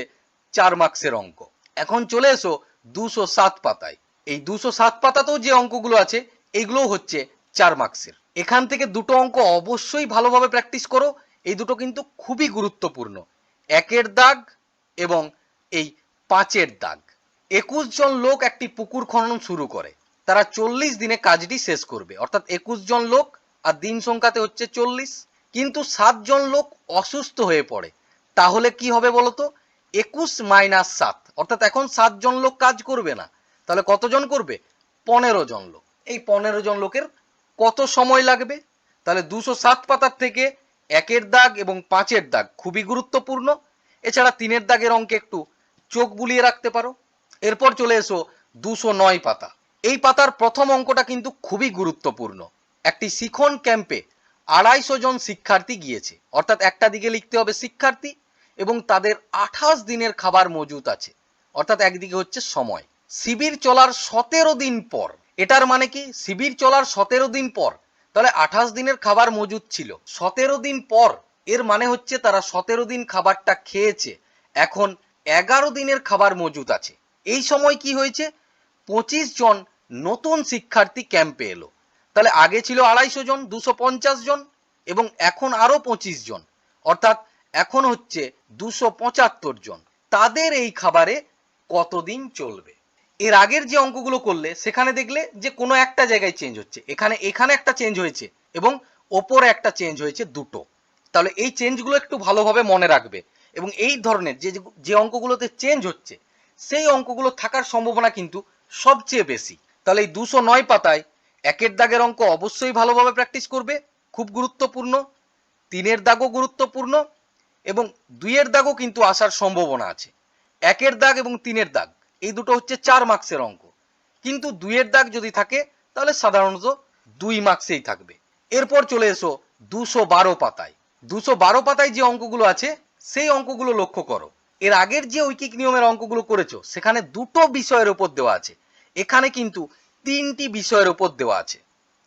4 মার্কসের অঙ্ক। এখন চলে এসো 207 পাতায়। এই 207 পাতাতেও যে অঙ্কগুলো আছে এইগুলোও হচ্ছে 4 মার্কসের। এখান থেকে দুটো অঙ্ক অবশ্যই ভালোভাবে প্র্যাকটিস করো। এই দুটো কিন্তু খুবই গুরুত্বপূর্ণ, 1 এর দাগ এবং এই 5 এর দাগ। 21 জন লোক একটি পুকুর খনন শুরু করে। তারা 40 দিনে কাজটি শেষ করবে, অর্থাৎ 21 জন লোক আর দিন সংখ্যাতে হচ্ছে 40। কিন্তু 7 জন লোক অসুস্থ হয়ে পড়ে। তাহলে কি হবে বলতো? 21 মাইনাস 7, অর্থাৎ এখন 7 জন লোক কাজ করবে না। তাহলে কতজন করবে? 15 জন লোক। এই 15 জন লোকের কত সময় লাগবে? তাহলে 207 পাতার থেকে 1 এর দাগ এবং 5 এর দাগ খুবই গুরুত্বপূর্ণ। এছাড়া 3 এর দাগের অঙ্কে একটু চোখ বুলিয়ে রাখতে পারো। এরপর চলে এসো 209 পাতা। এই পাতার প্রথম অঙ্কটা কিন্তু খুবই গুরুত্বপূর্ণ। একটি শিখন ক্যাম্পে 250 জন শিক্ষার্থী গিয়েছে, অর্থাৎ একটা দিকে লিখতে হবে শিক্ষার্থী, এবং তাদের 28 দিনের খাবার মজুত আছে, অর্থাৎ একদিকে হচ্ছে সময়। শিবির চলার 17 দিন পর, এটার মানে কি? শিবির চলার 17 দিন পর, তাহলে 28 দিনের খাবার মজুত ছিল, 17 দিন পর এর মানে হচ্ছে তারা 17 দিন খাবারটা খেয়েছে, এখন 11 দিনের খাবার মজুত আছে। এই সময় কি হয়েছে? 25 জন নতুন শিক্ষার্থী ক্যাম্পে এলো। তাহলে আগে ছিল 250 জন, 250 জন, এবং এখন আরো 25 জন, অর্থাৎ এখন হচ্ছে 275 জন। তাদের এই খাবারে কতদিন চলবে? এর আগের যে অঙ্কগুলো করলে সেখানে দেখলে যে কোনো একটা জায়গায় চেঞ্জ হচ্ছে, এখানে একটা চেঞ্জ হয়েছে এবং ওপরে একটা চেঞ্জ হয়েছে, দুটো। তাহলে এই চেঞ্জগুলো একটু ভালোভাবে মনে রাখবে, এবং এই ধরনের যে অঙ্কগুলোতে চেঞ্জ হচ্ছে সেই অঙ্কগুলো থাকার সম্ভাবনা কিন্তু সবচেয়ে বেশি। তাহলে এই 209 পাতায় 1 এর দাগের অঙ্ক অবশ্যই ভালোভাবে প্র্যাকটিস করবে, খুব গুরুত্বপূর্ণ। 3 এর দাগও গুরুত্বপূর্ণ, এবং 2 এর দাগও কিন্তু আসার সম্ভাবনা আছে। 1 এর দাগ এবং 3 এর দাগ এই দুটো হচ্ছে 4 মার্কসের অঙ্ক, কিন্তু 2 এর দাগ যদি থাকে তাহলে সাধারণত 2 মার্কসেই থাকবে। এরপর চলে এসো 212 পাতায়। 212 পাতায় যে অঙ্কগুলো আছে সেই অঙ্কগুলো লক্ষ্য করো। এর আগের যে ঐকিক নিয়মের অঙ্কগুলো করেছো সেখানে দুটো বিষয়ের উপর দেওয়া আছে, এখানে কিন্তু 3টি বিষয়ের উপর দেওয়া আছে।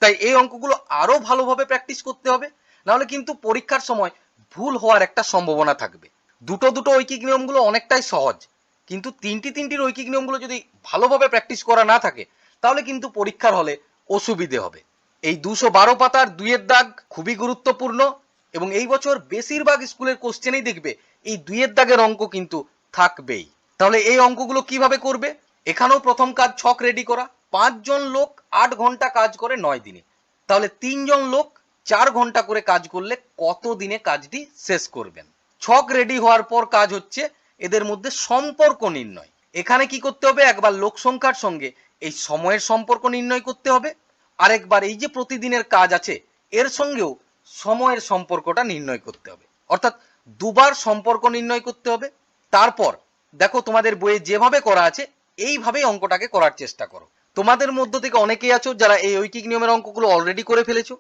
তাই এই অঙ্কগুলো আরো ভালোভাবে প্র্যাকটিস করতে হবে, নাহলে কিন্তু পরীক্ষার সময় ভুল হওয়ার একটা সম্ভাবনা থাকবে। দুটো ঐকিক নিয়মগুলো অনেকটাই সহজ, কিন্তু তিনটির ঐকিক নিয়মগুলো যদি ভালোভাবে প্র্যাকটিস করা না থাকে তাহলে কিন্তু পরীক্ষার হলে অসুবিধে হবে। এই 212 পাতার 2 এর দাগ খুবই গুরুত্বপূর্ণ, এবং এই বছর বেশিরভাগ স্কুলের কোশ্চেনেই দেখবে এই 2 এর দাগের অঙ্ক কিন্তু থাকবেই। তাহলে এই অঙ্কগুলো কিভাবে করবে? এখানেও প্রথম কাজ ছক রেডি করা। 5 জন লোক 8 ঘন্টা কাজ করে 9 দিনে, তাহলে 3 জন লোক 4 ঘন্টা করে কাজ করলে কত দিনে কাজটি শেষ করবেন? ছক রেডি হওয়ার পর কাজ হচ্ছে এদের মধ্যে সম্পর্ক নির্ণয়। এখানে কি করতে হবে? একবার লোক সংখ্যার সঙ্গে এই সময়ের সম্পর্ক নির্ণয় করতে হবে, আরেকবার এই যে প্রতিদিনের কাজ আছে এর সঙ্গেও সময়ের সম্পর্কটা নির্ণয় করতে হবে, অর্থাৎ দুবার সম্পর্ক নির্ণয় করতে হবে। তারপর দেখো তোমাদের বইয়ে যেভাবে করা আছে এইভাবেই অঙ্কটাকে করার চেষ্টা করো। তোমাদের মধ্য থেকে অনেকেই আছো যারা এই ঐকিক নিয়মের অঙ্কগুলো অলরেডি করে ফেলেছো।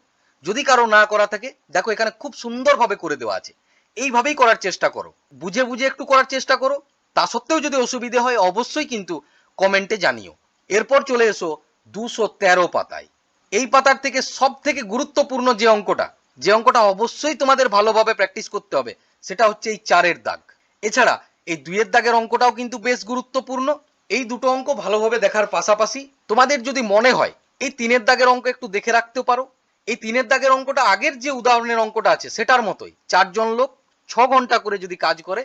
যদি কারো না করা থাকে, দেখো এখানে খুব সুন্দরভাবে করে দেওয়া আছে, এইভাবেই করার চেষ্টা করো, বুঝে বুঝে একটু করার চেষ্টা করো। তা সত্ত্বেও যদি অসুবিধে হয় অবশ্যই কিন্তু কমেন্টে জানিও। এরপর চলে এসো 213 পাতায়। এই পাতার থেকে সব থেকে গুরুত্বপূর্ণ যে অঙ্কটা অবশ্যই তোমাদের ভালোভাবে প্র্যাকটিস করতে হবে, সেটা হচ্ছে এই 4-এর দাগ। এছাড়া এই 2-এর দাগের অঙ্কটাও কিন্তু বেশ গুরুত্বপূর্ণ। এই দুটো অঙ্ক ভালোভাবে দেখার পাশাপাশি তোমাদের যদি মনে হয় এই 3-এর দাগের অঙ্ক একটু দেখে রাখতেও পারো। এই 3-এর দাগের অঙ্কটা আগের যে উদাহরণের অঙ্কটা আছে সেটার মতোই, 4 জন লোক 6 ঘন্টা করে যদি কাজ করে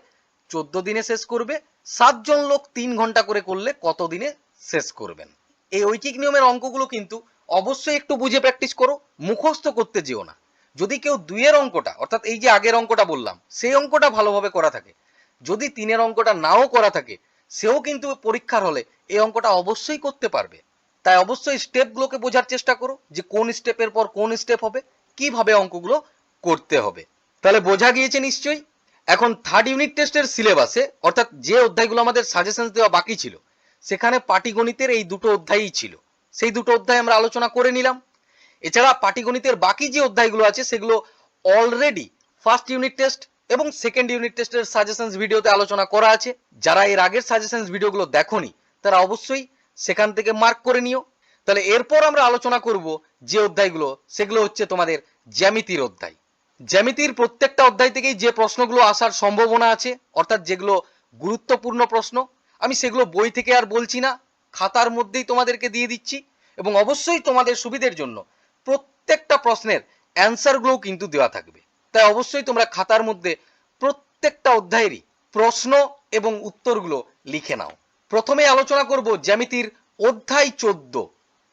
14 দিনে শেষ করবে, 7 জন লোক 3 ঘন্টা করে করলে কত দিনে শেষ করবেন। এই ঐকিক নিয়মের অঙ্কগুলো কিন্তু অবশ্যই একটু বুঝে প্র্যাকটিস করো, মুখস্থ করতে যেও না। যদি কেউ 2-এর অঙ্কটা, অর্থাৎ এই যে আগের অঙ্কটা বললাম সেই অঙ্কটা ভালোভাবে করা থাকে, যদি 3-এর অঙ্কটা নাও করা থাকে, সেও কিন্তু পরীক্ষার হলে এই অঙ্কটা অবশ্যই করতে পারবে। তাই অবশ্যই স্টেপগুলোকে বোঝার চেষ্টা করো যে কোন স্টেপের পর কোন স্টেপ হবে, কিভাবে অঙ্কগুলো করতে হবে। তাহলে বোঝা গিয়েছে নিশ্চয়ই। এখন 3rd ইউনিট টেস্টের সিলেবাসে, অর্থাৎ যে অধ্যায়গুলো আমাদের সাজেশন দেওয়া বাকি ছিল, সেখানে পাটিগণিতের এই দুটো অধ্যায়ই ছিল, সেই দুটো অধ্যায় আমরা আলোচনা করে নিলাম। এছাড়া পাটিগণিতের বাকি যে অধ্যায়গুলো আছে সেগুলো অলরেডি 1st ইউনিট টেস্ট এবং 2nd ইউনিট টেস্টের সাজেশনস ভিডিওতে আলোচনা করা আছে। যারা এর আগের সাজেশনস ভিডিওগুলো দেখোনি তারা অবশ্যই সেখান থেকে মার্ক করে নিও। তাহলে এরপর আমরা আলোচনা করব যে অধ্যায়গুলো, সেগুলো হচ্ছে তোমাদের জ্যামিতির অধ্যায়। জ্যামিতির প্রত্যেকটা অধ্যায় থেকেই যে প্রশ্নগুলো আসার সম্ভাবনা আছে, অর্থাৎ যেগুলো গুরুত্বপূর্ণ প্রশ্ন, আমি সেগুলো বই থেকে আর বলছি না, খাতার মধ্যেই তোমাদেরকে দিয়ে দিচ্ছি। এবং অবশ্যই তোমাদের সুবিধের জন্য প্রত্যেকটা প্রশ্নের অ্যান্সারগুলো কিন্তু দেওয়া থাকবে। তাই অবশ্যই তোমরা খাতার মধ্যে প্রত্যেকটা অধ্যায়েরই প্রশ্ন এবং উত্তরগুলো লিখে নাও। প্রথমে আলোচনা করব জ্যামিতির অধ্যায় 14,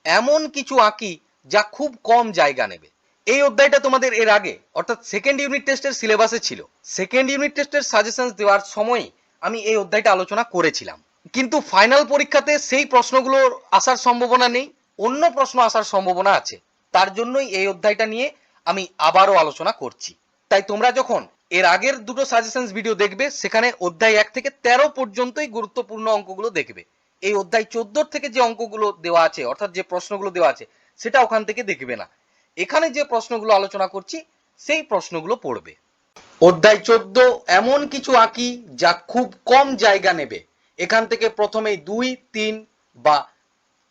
এমন কিছু আঁকি যা খুব কম জায়গা নেবে। এই অধ্যায়টা তোমাদের এর আগে, অর্থাৎ 2nd ইউনিট টেস্টের সিলেবাসে ছিল। 2nd ইউনিট টেস্টের সাজেশনস দেওয়ার সময় আমি এই অধ্যায়টা আলোচনা করেছিলাম, কিন্তু ফাইনাল পরীক্ষাতে সেই প্রশ্নগুলোর আসার সম্ভাবনা নেই, অন্য প্রশ্ন আসার সম্ভাবনা আছে। তার জন্যই এই অধ্যায়টা নিয়ে আমি আবারও আলোচনা করছি। তাই তোমরা যখন এর আগের দুটো সাজেশনস ভিডিও দেখবে, সেখানে অধ্যায় 1 থেকে 13 পর্যন্তই গুরুত্বপূর্ণ অঙ্কগুলো দেখবে। এই অধ্যায় 14 থেকে যে অঙ্কগুলো দেওয়া আছে, অর্থাৎ যে প্রশ্নগুলো দেওয়া আছে, সেটা ওখান থেকে দেখবে না। এখানে যে প্রশ্নগুলো আলোচনা করছি সেই প্রশ্নগুলো পড়বে। অধ্যায় 14, এমন কিছু আঁকি যা খুব কম জায়গা নেবে। এখান থেকে প্রথমেই 2, 3 বা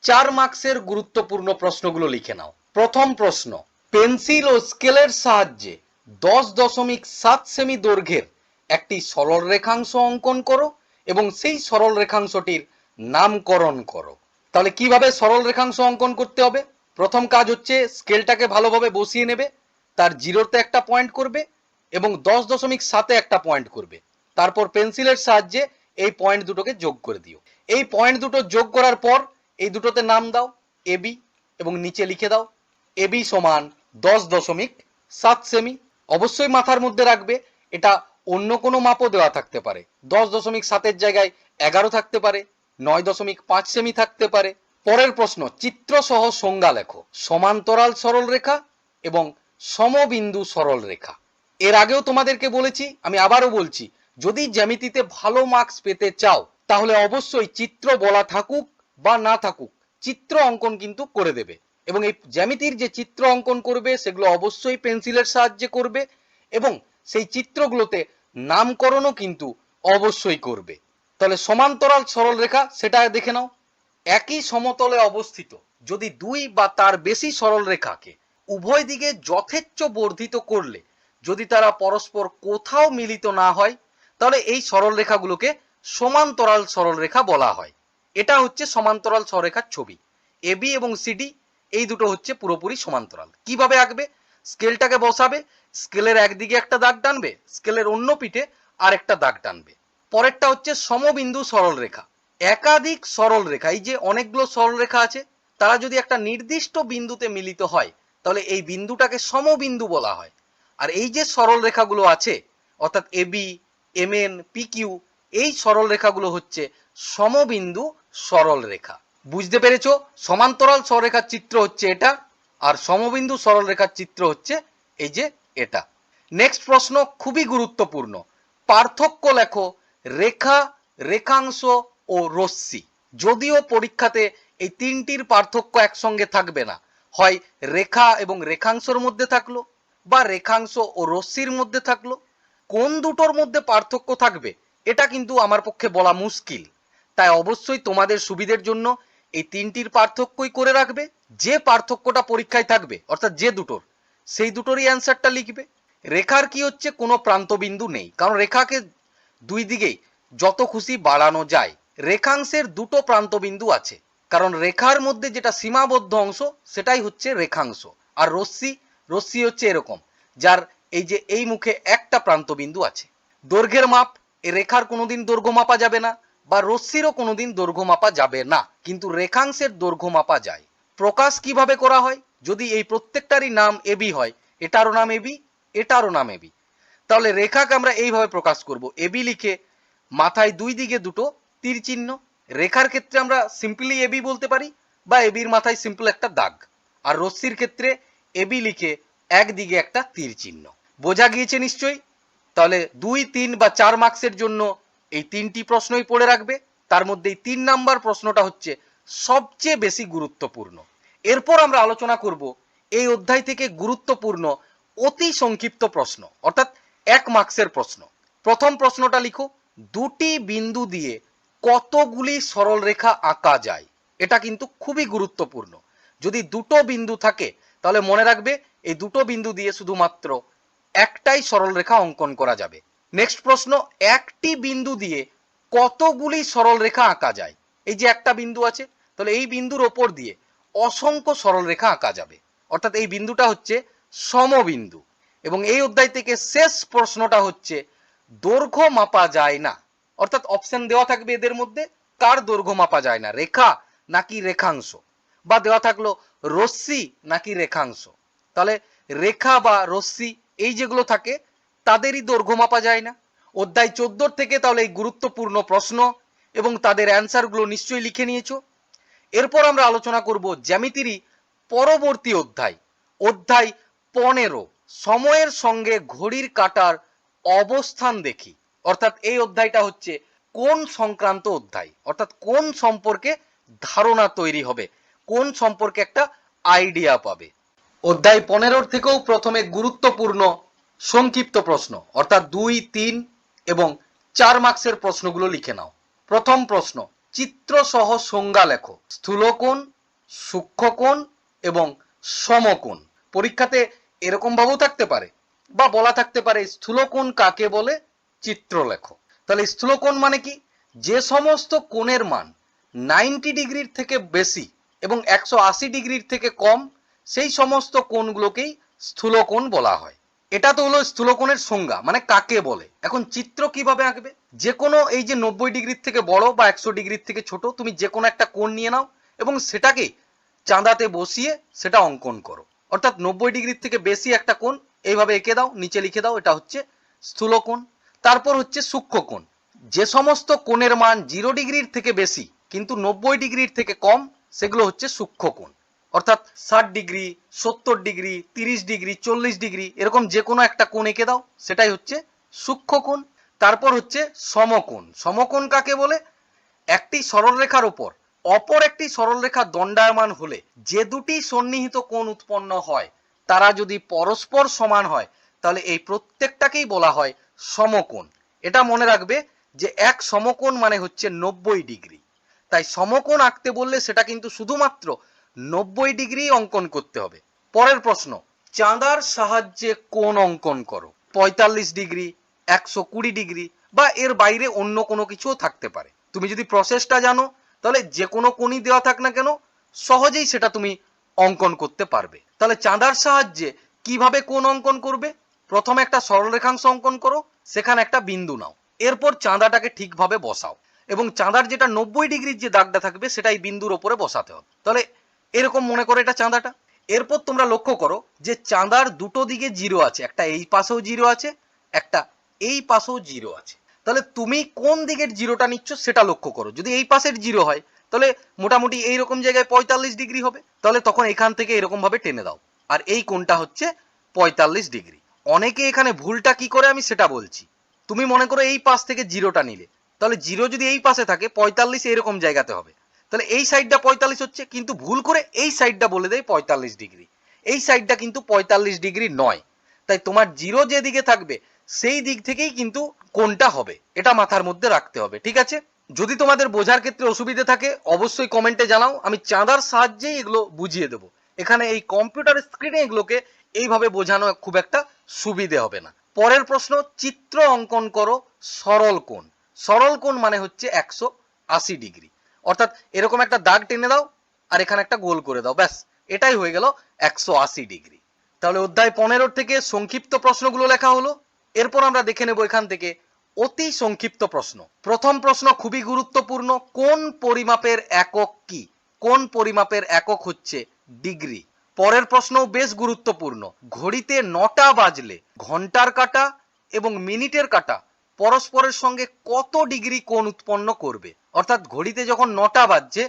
4 মার্কসের গুরুত্বপূর্ণ প্রশ্নগুলো লিখে নাও। প্রথম প্রশ্ন, পেন্সিল ও স্কেলের সাহায্যে 10.7 সেমি দৈর্ঘ্যের একটি সরল রেখাংশ অঙ্কন করো এবং সেই সরল রেখাংশটির নামকরণ করো। তাহলে কিভাবে সরল রেখাংশ অঙ্কন করতে হবে? প্রথম কাজ হচ্ছে স্কেলটাকে ভালোভাবে বসিয়ে নেবে, তার 0-তে একটা পয়েন্ট করবে এবং 10.7-এ একটা পয়েন্ট করবে। তারপর পেন্সিলের সাহায্যে এই পয়েন্ট দুটোকে যোগ করে দিও। এই পয়েন্ট দুটো যোগ করার পর এই দুটোতে নাম দাও এবি এবং নিচে লিখে দাও এবি সমান 10.7 সেমি। অবশ্যই মাথার মধ্যে রাখবে এটা অন্য কোনো মাপও দেওয়া থাকতে পারে, 10.7-এর জায়গায় 11 থাকতে পারে, 9.5 সেমি থাকতে পারে। পরের প্রশ্ন, চিত্র সহ সংজ্ঞা লেখো। সমান্তরাল সরল রেখা এবং সমবিন্দু সরল রেখা। এর আগেও তোমাদেরকে বলেছি, আমি আবারও বলছি, যদি জ্যামিতিতে ভালো মার্কস পেতে চাও তাহলে অবশ্যই চিত্র বলা থাকুক বা না থাকুক, চিত্র অঙ্কন কিন্তু করে দেবে। এবং এই জ্যামিতির যে চিত্র অঙ্কন করবে সেগুলো অবশ্যই পেন্সিলের সাহায্যে করবে এবং সেই চিত্রগুলোতে নামকরণও কিন্তু অবশ্যই করবে। তাহলে সমান্তরাল সরল রেখা সেটা দেখে নাও। একই সমতলে অবস্থিত যদি 2 বা তার বেশি সরল রেখাকে উভয় দিকে যথেচ্ছ বর্ধিত করলে যদি তারা পরস্পর কোথাও মিলিত না হয়, তাহলে এই সরল রেখাগুলোকে সমান্তরাল সরল রেখা বলা হয়। এটা হচ্ছে সমান্তরাল সরলরেখার ছবি। এবি এবং সিডি এই দুটো হচ্ছে পুরোপুরি সমান্তরাল। কিভাবে আঁকবে? স্কেলটাকে বসাবে, স্কেলের একদিকে একটা দাগ টানবে, স্কেলের অন্য পিঠে আরেকটা দাগ টানবে। পরেরটা হচ্ছে সমবিন্দু সরল রেখা। একাধিক সরল রেখা, এই যে অনেকগুলো সরল রেখা আছে, তারা যদি একটা নির্দিষ্ট বিন্দুতে মিলিত হয় তাহলে এই বিন্দুটাকে সমবিন্দু বলা হয়। আর এই যে সরল রেখাগুলো আছে, অর্থাৎ এবি, এমএন, পিকিউ, এই সরল রেখাগুলো হচ্ছে সমবিন্দু সরল রেখা। বুঝতে পেরেছো? সমান্তরাল সরলরেখার চিত্র হচ্ছে এটা, আর সমবিন্দু সরল রেখার চিত্র হচ্ছে এই যে এটা। নেক্সট প্রশ্ন খুবই গুরুত্বপূর্ণ, পার্থক্য লেখো রেখা, রেখাংশ ও রশ্মি। যদিও পরীক্ষাতে এই তিনটির পার্থক্য একসঙ্গে থাকবে না, হয় রেখা এবং রেখাংশের মধ্যে থাকলো বা রেখাংশ ও রশ্মির মধ্যে থাকলো, কোন দুটোর মধ্যে পার্থক্য থাকবে এটা কিন্তু আমার পক্ষে বলা মুশকিল। তাই অবশ্যই তোমাদের সুবিধের জন্য এই তিনটির পার্থক্যই করে রাখবে। যে পার্থক্যটা পরীক্ষায় থাকবে অর্থাৎ যে দুটোর, সেই দুটোরই অ্যান্সারটা লিখবে। রেখার কি হচ্ছে, কোনো প্রান্তবিন্দু নেই, কারণ রেখাকে দুই দিকেই যত খুশি বাড়ানো যায়। রেখাংশের দুটো প্রান্তবিন্দু আছে, কারণ রেখার মধ্যে যেটা সীমাবদ্ধ অংশ সেটাই হচ্ছে রেখাংশ। আর রশ্মি, রশ্মি হচ্ছে এরকম, যার এই যে এই মুখে একটা প্রান্তবিন্দু আছে। দৈর্ঘ্যের মাপ, এই রেখার কোনোদিন দৈর্ঘ্য মাপা যাবে না, বা রশ্মিরও কোনোদিন দৈর্ঘ্য মাপা যাবে না, কিন্তু রেখাংশের দৈর্ঘ্য মাপা যায়। প্রকাশ কিভাবে করা হয়, যদি এই প্রত্যেকটারই নাম এবি হয়, এটারও নাম এবি, এটারও নাম এবি, তাহলে রেখাকে আমরা এইভাবে প্রকাশ করব, এবি লিখে মাথায় দুই দিকে দুটো তীর চিহ্ন। রেখার ক্ষেত্রে আমরা সিম্পলি এবি বলতে পারি, বা এবির মাথায় সিম্পল একটা দাগ। আর রশ্মির ক্ষেত্রে এবি লিখে একদিকে একটা তীর চিহ্ন। বোঝা গিয়েছে নিশ্চয়ই? তাহলে 2, 3 বা 4 মার্কসের জন্য এই তিনটি প্রশ্নই পড়ে রাখবে। তার মধ্যে এই 3 নাম্বার প্রশ্নটা হচ্ছে সবচেয়ে বেশি গুরুত্বপূর্ণ। এরপর আমরা আলোচনা করব এই অধ্যায় থেকে গুরুত্বপূর্ণ অতি সংক্ষিপ্ত প্রশ্ন, অর্থাৎ 1 মার্কসের প্রশ্ন। প্রথম প্রশ্নটা লিখো, দুটি বিন্দু দিয়ে কতগুলি সরল রেখা আঁকা যায়? এটা কিন্তু খুবই গুরুত্বপূর্ণ। যদি দুটো বিন্দু থাকে তাহলে মনে রাখবে এই দুটো বিন্দু দিয়ে শুধুমাত্র একটাই সরল রেখা অঙ্কন করা যাবে। নেক্সট প্রশ্ন, একটি বিন্দু দিয়ে কতগুলি সরল রেখা আঁকা যায়? এই যে একটা বিন্দু আছে, তাহলে এই বিন্দুর ওপর দিয়ে অসংখ্য সরল রেখা আঁকা যাবে, অর্থাৎ এই বিন্দুটা হচ্ছে সমবিন্দু। এবং এই অধ্যায় থেকে শেষ প্রশ্নটা হচ্ছে দৈর্ঘ্য মাপা যায় না, অর্থাৎ অপশন দেওয়া থাকবে এদের মধ্যে কার দৈর্ঘ্য মাপা যায় না, রেখা নাকি রেখাংশ, বা দেওয়া থাকলো রশ্মি নাকি রেখাংশ। তাহলে রেখা বা রশ্মি এই যেগুলো থাকে তাদেরই দৈর্ঘ্য মাপা যায় না। অধ্যায় 14 থেকে তাহলে এই গুরুত্বপূর্ণ প্রশ্ন এবং তাদের অ্যান্সারগুলো নিশ্চয়ই লিখে নিয়েছো। এরপর আমরা আলোচনা করব জ্যামিতিরই পরবর্তী অধ্যায়, অধ্যায় 15, সময়ের সঙ্গে ঘড়ির কাঁটার অবস্থান দেখি। অর্থাৎ এই অধ্যায়টা হচ্ছে কোন সংক্রান্ত অধ্যায়, অর্থাৎ কোন সম্পর্কে ধারণা তৈরি হবে, কোন সম্পর্কে একটা আইডিয়া পাবে। অধ্যায় 15 থেকেও প্রথমে গুরুত্বপূর্ণ সংক্ষিপ্ত প্রশ্ন, অর্থাৎ 2, 3 এবং 4 মার্কসের প্রশ্নগুলো লিখে নাও। প্রথম প্রশ্ন, চিত্র সহ সংজ্ঞা লেখো। স্থূলকোণ, সূক্ষ্মকোণ এবং সমকোণ। পরীক্ষাতে এরকম ভাবেও থাকতে পারে, বা বলা থাকতে পারে স্থূলকোণ কাকে বলে, চিত্র লেখো। তাহলে স্থূলকোণ মানে কি? যে সমস্ত কোণের মান 90 ডিগ্রির থেকে বেশি এবং 180 ডিগ্রির থেকে কম, সেই সমস্ত কোণগুলোকেই স্থূলকোণ বলা হয়। এটা তো হলো স্থূলকোণের সংজ্ঞা, মানে কাকে বলে। এখন চিত্র কিভাবে আঁকবে? যে কোনো এই যে 90 ডিগ্রির থেকে বড় বা 100 ডিগ্রির থেকে ছোট, তুমি যে কোনো একটা কোণ নিয়ে নাও এবং সেটাকে চাঁদাতে বসিয়ে সেটা অঙ্কন করো। অর্থাৎ 90 ডিগ্রির থেকে বেশি একটা কোণ এইভাবে এঁকে দাও, নিচে লিখে দাও, এটা হচ্ছে স্থূলকোণ। তারপর হচ্ছে সূক্ষ্মকোণ, যে সমস্ত কোণের মান 0 ডিগ্রির থেকে বেশি কিন্তু 90 ডিগ্রির থেকে কম, সেগুলো হচ্ছে সূক্ষ্মকোণ। অর্থাৎ 60 ডিগ্রি, 70 ডিগ্রি, 30 ডিগ্রি, 40 ডিগ্রি, এরকম যে কোনো একটা কোণ এঁকে দাও, সেটাই হচ্ছে সূক্ষ্মকোণ। তারপর হচ্ছে সমকোণ। সমকোণ কাকে বলে? একটি সরলরেখার উপর অপর একটি সরলরেখা দণ্ডায়মান হলে যে দুটি সন্নিহিত কোণ উৎপন্ন হয় তারা যদি পরস্পর সমান হয়, তাহলে এই প্রত্যেকটাকেই বলা হয় সমকোণ। এটা মনে রাখবে যে এক সমকোণ মানে হচ্ছে 90 ডিগ্রি। তাই সমকোণ আঁকতে বললে সেটা কিন্তু শুধুমাত্র 90 ডিগ্রি অঙ্কন করতে হবে। পরের প্রশ্ন, চাঁদার সাহায্যে কোণ অঙ্কন করো। 45 ডিগ্রি, 120 ডিগ্রি বা এর বাইরে অন্য কোনো কিছুও থাকতে পারে। তুমি যদি প্রসেসটা জানো তাহলে যে কোনো কোণই দেওয়া থাক না কেন সহজেই সেটা তুমি অঙ্কন করতে পারবে। তাহলে চাঁদার সাহায্যে কিভাবে কোণ অঙ্কন করবে? প্রথমে একটা সরলরেখাংশ অঙ্কন করো, সেখানে একটা বিন্দু নাও, এরপর চাঁদাটাকে ঠিকভাবে বসাও এবং চাঁদার যেটা 90 ডিগ্রির যে দাগটা থাকবে সেটাই বিন্দুর ওপরে বসাতে হবে। তাহলে এরকম মনে করো এটা চাঁদাটা। এরপর তোমরা লক্ষ্য করো যে চাঁদার দুটো দিকে জিরো আছে, একটা এই পাশেও জিরো আছে, একটা এই পাশেও জিরো আছে। তাহলে তুমি কোন দিকের জিরোটা নিচ্ছ সেটা লক্ষ্য করো। যদি এই পাশের জিরো হয় তাহলে মোটামুটি এইরকম জায়গায় 45 ডিগ্রি হবে, তাহলে তখন এখান থেকে এরকম ভাবে টেনে দাও, আর এই কোণটা হচ্ছে 45 ডিগ্রি। অনেকে এখানে ভুলটা কি করে আমি সেটা বলছি। তুমি মনে করো এই পাশ থেকে জিরোটা নিলে, তাহলে জিরো যদি এই পাশে থাকে 45 এরকম জায়গাতে হবে, তাহলে এই সাইডটা 45 হচ্ছে, কিন্তু ভুল করে এই সাইডটা বলে দেয় 45 ডিগ্রি। এই সাইডটা কিন্তু 45 ডিগ্রি নয়। তাই তোমার জিরো যেদিকে থাকবে সেই দিক থেকেই কিন্তু কোনটা হবে, এটা মাথার মধ্যে রাখতে হবে, ঠিক আছে? যদি তোমাদের বোঝার ক্ষেত্রে অসুবিধে থাকে অবশ্যই কমেন্টে জানাও, আমি চাঁদার সাহায্যেই এগুলো বুঝিয়ে দেবো। এখানে এই কম্পিউটার স্ক্রিনে এগুলোকে এইভাবে বোঝানো খুব একটা সুবিধে হবে না। পরের প্রশ্ন, চিত্র অঙ্কন করো সরল কোণ। সরল কোণ মানে হচ্ছে 180 ডিগ্রি, অর্থাৎ এরকম একটা দাগ টেনে দাও আর এখানে একটা গোল করে দাও, ব্যাস এটাই হয়ে গেল 180 ডিগ্রি। তাহলে অধ্যায় 15 থেকে সংক্ষিপ্ত প্রশ্নগুলো লেখা হলো। এরপর আমরা দেখে নেব এখান থেকে অতি সংক্ষিপ্ত প্রশ্ন। প্রথম প্রশ্ন খুবই গুরুত্বপূর্ণ, কোন পরিমাপের একক কি? কোন পরিমাপের একক হচ্ছে ডিগ্রি। পরের প্রশ্নও বেশ গুরুত্বপূর্ণ, ঘড়িতে 9টা বাজলে ঘন্টার কাঁটা এবং মিনিটের কাঁটা পরস্পরের সঙ্গে কত ডিগ্রি কোণ উৎপন্ন করবে? অর্থাৎ ঘড়িতে যখন 9টা বাজছে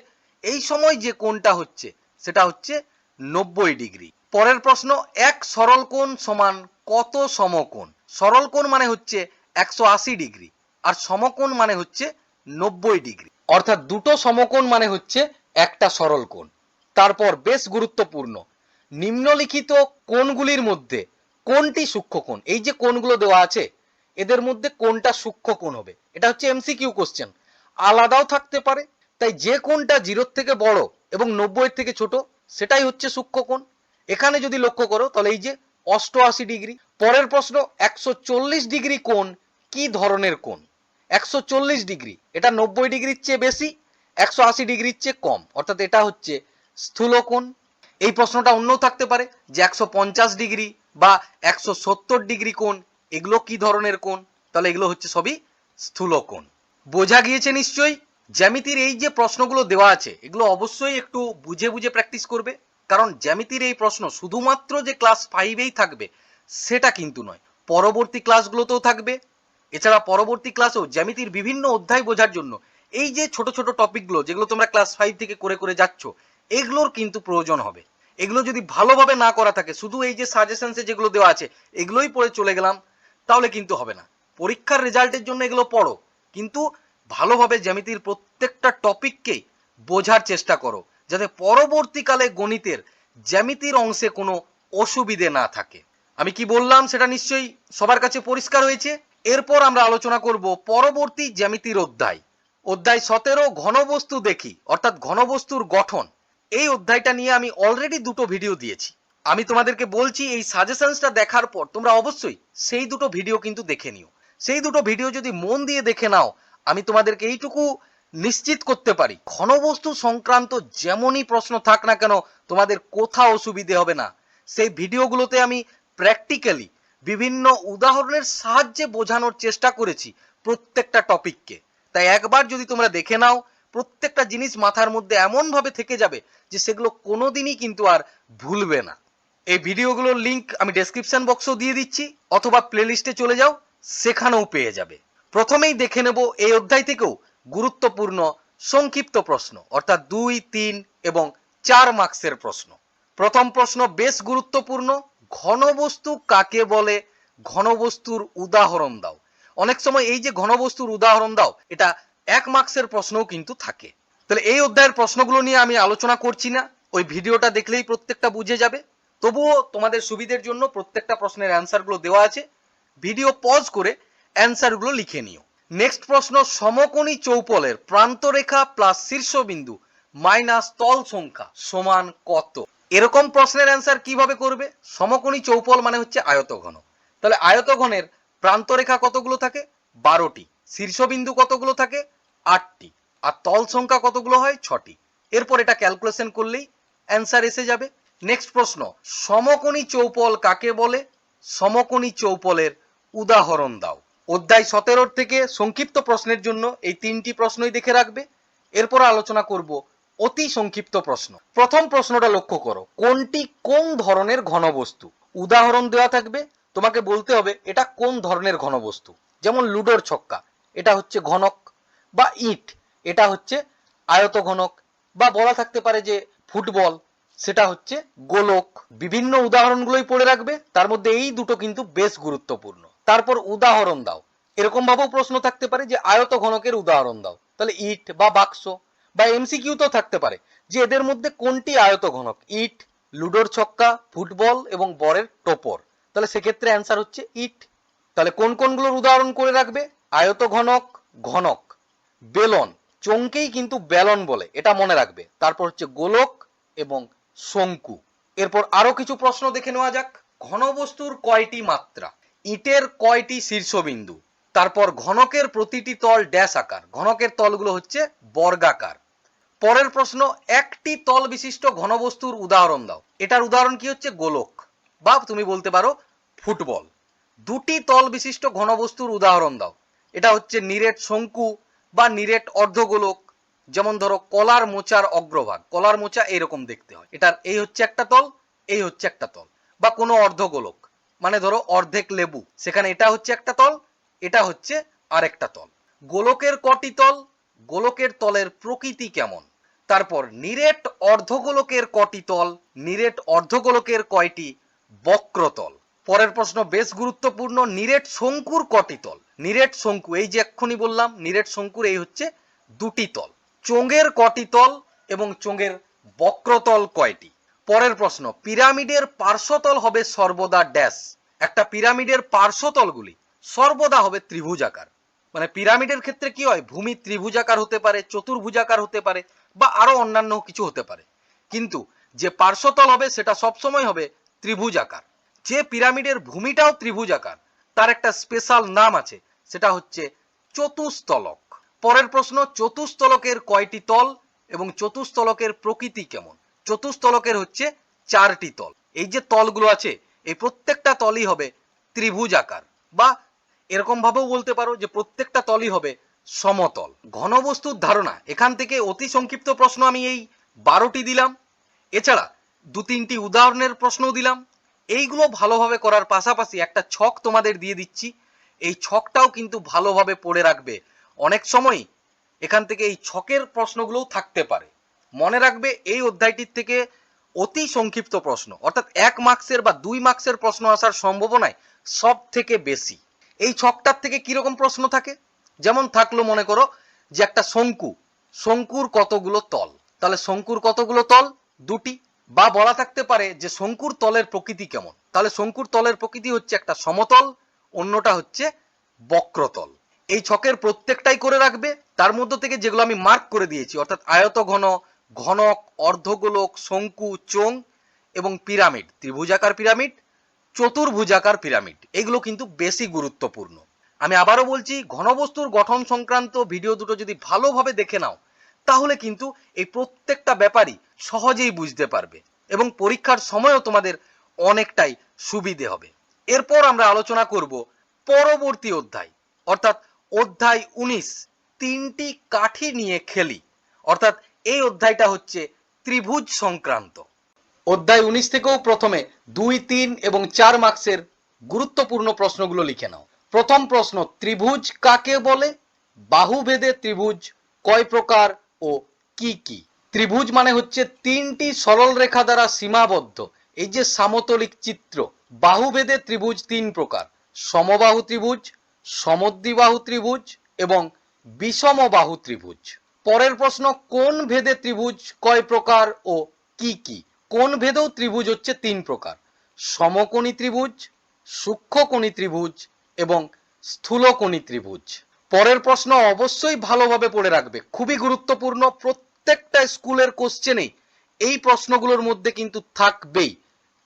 এই সময় যে কোণটা হচ্ছে সেটা হচ্ছে 90 ডিগ্রি। পরের প্রশ্ন, এক সরল কোণ সমান কত সমকোণ? সরল কোণ মানে হচ্ছে 180 ডিগ্রি আর সমকোণ মানে হচ্ছে 90 ডিগ্রি, অর্থাৎ দুটো সমকোণ মানে হচ্ছে একটা সরল কোণ। তারপর বেশ গুরুত্বপূর্ণ, নিম্নলিখিত কোণগুলির মধ্যে কোনটি সূক্ষ্মকোণ? এই যে কোণগুলো দেওয়া আছে এদের মধ্যে কোনটা সূক্ষ্মকোণ হবে? এটা হচ্ছে এমসিকিউ কোশ্চেন, আলাদাও থাকতে পারে। তাই যে কোণটা 0 থেকে বড় এবং 90 থেকে ছোট সেটাই হচ্ছে সূক্ষ্মকোণ। এখানে যদি লক্ষ্য করো তাহলে এই যে 88 ডিগ্রি। পরের প্রশ্ন, 140 ডিগ্রি কোণ কি ধরনের কোণ? 140 ডিগ্রি এটা 90 ডিগ্রির চেয়ে বেশি, 180 ডিগ্রির চেয়ে কম, অর্থাৎ এটা হচ্ছে স্থূলকোণ। এই প্রশ্নটা অন্যও থাকতে পারে যে 150 ডিগ্রি বা 170 ডিগ্রি কোণ এগুলো কি ধরনের কোণ? তাহলে এগুলো হচ্ছে সবই স্থূলকোণ। বোঝা গিয়েছে নিশ্চয়ই? জ্যামিতির এই যে প্রশ্নগুলো দেওয়া আছে এগুলো অবশ্যই একটু বুঝে বুঝে প্র্যাকটিস করবে, কারণ জ্যামিতির এই প্রশ্ন শুধুমাত্র যে ক্লাস 5এই থাকবে সেটা কিন্তু নয়, পরবর্তী ক্লাসগুলোতেও থাকবে। এছাড়া পরবর্তী ক্লাসেও জ্যামিতির বিভিন্ন অধ্যায় বোঝার জন্য এই যে ছোট ছোট টপিকগুলো যেগুলো তোমরা ক্লাস 5 থেকে করে করে যাচ্ছ এগুলোর কিন্তু প্রয়োজন হবে। এগুলো যদি ভালোভাবে না করা থাকে, শুধু এই যে সাজেশনসে যেগুলো দেওয়া আছে এগুলোই পড়ে চলে গেলাম, তাহলে কিন্তু হবে না। পরীক্ষার রেজাল্টের জন্য এগুলো পড়ো, কিন্তু ভালোভাবে জ্যামিতির প্রত্যেকটা টপিককে বোঝার চেষ্টা করো, যাতে পরবর্তীকালে গণিতের জ্যামিতির অংশে কোনো অসুবিধে না থাকে। আমি কি বললাম সেটা নিশ্চয়ই সবার কাছে পরিষ্কার হয়েছে। এরপর আমরা আলোচনা করব পরবর্তী জ্যামিতির অধ্যায়, অধ্যায় 17 ঘনবস্তু দেখি, অর্থাৎ ঘনবস্তুর গঠন। এই অধ্যায়টা নিয়ে আমি অলরেডি দুটো ভিডিও দিয়েছি। আমি তোমাদেরকে বলছি এই সাজেশনসটা দেখার পর তোমরা অবশ্যই সেই দুটো ভিডিও কিন্তু দেখে নিও। সেই দুটো ভিডিও যদি মন দিয়ে দেখে নাও, আমি তোমাদেরকে এইটুকু নিশ্চিত করতে পারি ঘনবস্তু সংক্রান্ত যেমনই প্রশ্ন থাক না কেন তোমাদের কোথাও অসুবিধে হবে না। সেই ভিডিওগুলোতে আমি প্র্যাকটিক্যালি বিভিন্ন উদাহরণের সাহায্যে বোঝানোর চেষ্টা করেছি প্রত্যেকটা টপিককে। তাই একবার যদি তোমরা দেখে নাও প্রত্যেকটা জিনিস মাথার মধ্যে এমন ভাবে থেকে যাবে যে সেগুলো কোনোদিনই কিন্তু আর ভুলবে না। এই ভিডিওগুলোর লিংক আমি ডেসক্রিপশন বক্সেও দিয়ে দিচ্ছি, অথবা প্লেলিস্টে চলে যাও সেখানেও পেয়ে যাবে। প্রথমেই দেখে নেব এই অধ্যায় থেকেও গুরুত্বপূর্ণ সংক্ষিপ্ত প্রশ্ন, অর্থাৎ 2, 3 এবং 4 মার্কসের প্রশ্ন। প্রথম প্রশ্ন বেশ গুরুত্বপূর্ণ, ঘনবস্তু কাকে বলে? ঘনবস্তুর উদাহরণ দাও। অনেক সময় এই যে ঘনবস্তুর উদাহরণ দাও এটা 1 মার্কসের প্রশ্নও কিন্তু থাকে। তাহলে এই অধ্যায়ের প্রশ্নগুলো নিয়ে আমি আলোচনা করছি না, ওই ভিডিওটা দেখলেই প্রত্যেকটা বুঝে যাবে। তবুও তোমাদের সুবিধের জন্য প্রত্যেকটা প্রশ্নের অ্যান্সারগুলো দেওয়া আছে, ভিডিও পজ করে অ্যান্সারগুলো লিখে নিও। নেক্সট প্রশ্ন, সমকোণী চৌপলের প্রান্তরেখা প্লাস শীর্ষবিন্দু মাইনাস তল সংখ্যা সমান কত? এরকম প্রশ্নের অ্যান্সার কিভাবে করবে? সমকোণী চৌপল মানে হচ্ছে আয়তঘন, তাহলে আয়তঘনের প্রান্তরেখা কতগুলো থাকে? 12টি। শীর্ষবিন্দু কতগুলো থাকে? 8টি। আর তল সংখ্যা কতগুলো হয়? 6টি। এরপর এটা ক্যালকুলেশন করলেই অ্যান্সার এসে যাবে। নেক্সট প্রশ্ন, সমকোণী চৌপল কাকে বলে? সমকোণী চৌপলের উদাহরণ দাও। অধ্যায় 17 থেকে সংক্ষিপ্ত প্রশ্নের জন্য এই 3টি প্রশ্নই দেখে রাখবে। এরপর আলোচনা করব অতি সংক্ষিপ্ত প্রশ্ন। প্রথম প্রশ্নটা লক্ষ্য করো, কোনটি কোন ধরনের ঘনবস্তু? উদাহরণ দেওয়া থাকবে, তোমাকে বলতে হবে এটা কোন ধরনের ঘনবস্তু। যেমন লুডোর ছক্কা, এটা হচ্ছে ঘনক, বা ইট এটা হচ্ছে আয়তঘনক, বা বলা থাকতে পারে যে ফুটবল সেটা হচ্ছে গোলক। বিভিন্ন উদাহরণগুলোই পড়ে রাখবে, তার মধ্যে এই দুটো কিন্তু বেশ গুরুত্বপূর্ণ। তারপর উদাহরণ দাও, এরকম ভাবেও প্রশ্ন থাকতে পারে যে আয়ত ঘনকের উদাহরণ দাও, তাহলে ইট বা বাক্স, বা এমসিকিউ তো থাকতে পারে যে এদের মধ্যে কোনটি আয়ত ঘনক, ইট, লুডোর ছক্কা, ফুটবল এবং বরের টোপর, তাহলে সেক্ষেত্রে অ্যান্সার হচ্ছে ইট। তাহলে কোন কোনগুলোর উদাহরণ করে রাখবে, আয়ত ঘনক, ঘনক, বেলন, চোঙকেই কিন্তু বেলন বলে, এটা মনে রাখবে। তারপর হচ্ছে গোলক এবং শঙ্কু। এরপর আরো কিছু প্রশ্ন দেখে নেওয়া যাক। ঘনবস্তুর কয়টি মাত্রা, ইটের কয়টি শীর্ষবিন্দু, তারপর ঘনকের প্রতিটি তল ড্যাশ আকার, ঘনকের তলগুলো হচ্ছে বর্গাকার। পরের প্রশ্ন, একটি তল বিশিষ্ট ঘনবস্তুর উদাহরণ দাও, এটার উদাহরণ কি হচ্ছে গোলক, বা তুমি বলতে পারো ফুটবল। দুটি তল বিশিষ্ট ঘনবস্তুর উদাহরণ দাও, এটা হচ্ছে নিরেট শঙ্কু বা নিরেট অর্ধগোলক। যেমন ধরো কলার মোচার অগ্রভাগ, কলার মোচা এরকম দেখতে হয়, এটার এই হচ্ছে একটা তল, এই হচ্ছে একটা তল। বা কোনো অর্ধগোলক, মানে ধরো অর্ধেক লেবু, সেখানে এটা হচ্ছে একটা তল, এটা হচ্ছে আরেকটা তল। গোলকের কটি তল, গোলকের তলের প্রকৃতি কেমন। তারপর নিরেট অর্ধগোলকের কটি তল, নিরেট অর্ধগোলকের কয়টি বক্রতল। পরের প্রশ্ন বেশ গুরুত্বপূর্ণ, নিরেট শঙ্কুর কটি তল, নিরেট শঙ্কু এই যে এক্ষুনি বললাম নিরেট শঙ্কুর এই হচ্ছে দুটি তল। চোঙের কটি তল এবং চোঙের বক্রতল কয়টি। পরের প্রশ্ন, পিরামিডের পার্শ্বতল হবে সর্বদা ড্যাশ, একটা পিরামিডের পার্শ্বতলগুলি সর্বদা হবে ত্রিভুজাকার। মানে পিরামিডের ক্ষেত্রে কি হয়, ভূমি ত্রিভুজাকার হতে পারে, চতুর্ভুজাকার হতে পারে, বা আরো অন্যান্য কিছু হতে পারে, কিন্তু যে পার্শ্বতল হবে সেটা সবসময় হবে ত্রিভুজাকার। যে পিরামিডের ভূমিটাও ত্রিভুজাকার তার একটা স্পেশাল নাম আছে, সেটা হচ্ছে চতুস্তলক। পরের প্রশ্ন, চতুস্তলকের কয়টি তল এবং চতুস্তলকের প্রকৃতি কেমন। চতুস্তলকের হচ্ছে চারটি তল, এই যে তলগুলো আছে এই প্রত্যেকটা তলই হবে ত্রিভুজাকার, বা এরকম ভাবেও বলতে পারো যে প্রত্যেকটা তলই হবে সমতল। ঘনবস্তুর ধারণা, এখান থেকে অতি সংক্ষিপ্ত প্রশ্ন আমি এই 12টি দিলাম, এছাড়া দু তিনটি উদাহরণের প্রশ্নও দিলাম। এইগুলো ভালোভাবে করার পাশাপাশি একটা ছক তোমাদের দিয়ে দিচ্ছি, এই ছকটাও কিন্তু ভালোভাবে পড়ে রাখবে। অনেক সময় এখান থেকে এই ছকের প্রশ্নগুলোও থাকতে পারে। মনে রাখবে এই অধ্যায়টির থেকে অতি সংক্ষিপ্ত প্রশ্ন, অর্থাৎ 1 মার্কসের বা 2 মার্কসের প্রশ্ন আসার সম্ভাবনায় সব থেকে বেশি। এই ছকটার থেকে কিরকম প্রশ্ন থাকে, যেমন থাকলো মনে করো যে একটা শঙ্কু, শঙ্কুর কতগুলো তল, তাহলে শঙ্কুর কতগুলো তল, দুটি। বা বলা থাকতে পারে যে শঙ্কুর তলের প্রকৃতি কেমন, তাহলে শঙ্কুর তলের প্রকৃতি হচ্ছে একটা সমতল, অন্যটা হচ্ছে বক্রতল। এই ছকের প্রত্যেকটাই করে রাখবে, তার মধ্যে থেকে যেগুলো আমি মার্ক করে দিয়েছি, অর্থাৎ আয়ত ঘন, ঘনক, অর্ধগোলক, শঙ্কু, চোঙ এবং পিরামিড, ত্রিভুজাকার পিরামিড, চতুর্ভুজাকার পিরামিড, এগুলো কিন্তু বেশি গুরুত্বপূর্ণ। আমি আবারও বলছি, ঘনবস্তুর গঠন সংক্রান্ত ভিডিও দুটো যদি ভালোভাবে দেখে নাও তাহলে কিন্তু এই প্রত্যেকটা ব্যাপারই সহজেই বুঝতে পারবে এবং পরীক্ষার সময়ও তোমাদের অনেকটাই সুবিধে হবে। এরপর আমরা আলোচনা করব পরবর্তী অধ্যায়, অর্থাৎ অধ্যায় 19, তিনটি কাঠি নিয়ে খেলি। অর্থাৎ এই অধ্যায়টা হচ্ছে ত্রিভুজ সংক্রান্ত। অধ্যায় 19 থেকেও প্রথমে 2, 3 এবং 4 মার্কসের গুরুত্বপূর্ণ প্রশ্নগুলো লিখে নাও। প্রথম প্রশ্ন, ত্রিভুজ কাকে বলে, বাহুভেদে ত্রিভুজ কয় প্রকার ও কি কি। ত্রিভুজ মানে হচ্ছে তিনটি সরল রেখা দ্বারা সীমাবদ্ধ এই যে সমতলিক চিত্র। বাহুভেদে ত্রিভুজ 3 প্রকার, সমবাহু ত্রিভুজ, সমদ্বিবাহু ত্রিভুজ এবং বিষমবাহু ত্রিভুজ। পরের প্রশ্ন, কোন ভেদে ত্রিভুজ কয় প্রকার ও কি কি। কোন ভেদেও ত্রিভুজ হচ্ছে 3 প্রকার, সমকোণী ত্রিভুজ, সূক্ষ্মকোণী ত্রিভুজ এবং স্থূলকোণী ত্রিভুজ। পরের প্রশ্ন অবশ্যই ভালোভাবে পড়ে রাখবে, খুবই গুরুত্বপূর্ণ, প্রত্যেকটা স্কুলের কোশ্চেনেই এই প্রশ্নগুলোর মধ্যে কিন্তু থাকবেই।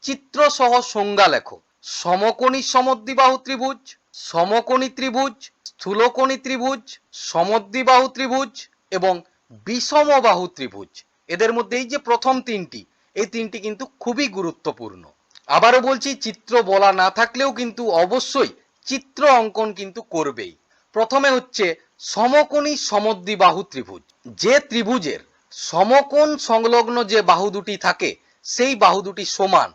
চিত্র সহ সংজ্ঞা লেখো। সমকোণী সমদ্বিবাহু ত্রিভুজ, সমকোণী ত্রিভুজ, স্থূলকোণী ত্রিভুজ, সমদ্বিবাহু ত্রিভুজ এবং বিষমবাহু ত্রিভুজ। এদের মধ্যে এই যে প্রথম তিনটি, এই তিনটি কিন্তু খুবই গুরুত্বপূর্ণ। আবারও বলছি, চিত্র বলা না থাকলেও কিন্তু অবশ্যই চিত্র অঙ্কন কিন্তু করবেই। প্রথমে হচ্ছে সমকোণী সমদ্বিবাহু ত্রিভুজ। যে ত্রিভুজের সমকোণ সংলগ্ন যে বাহু দুটি থাকে সেই বাহু দুটি সমান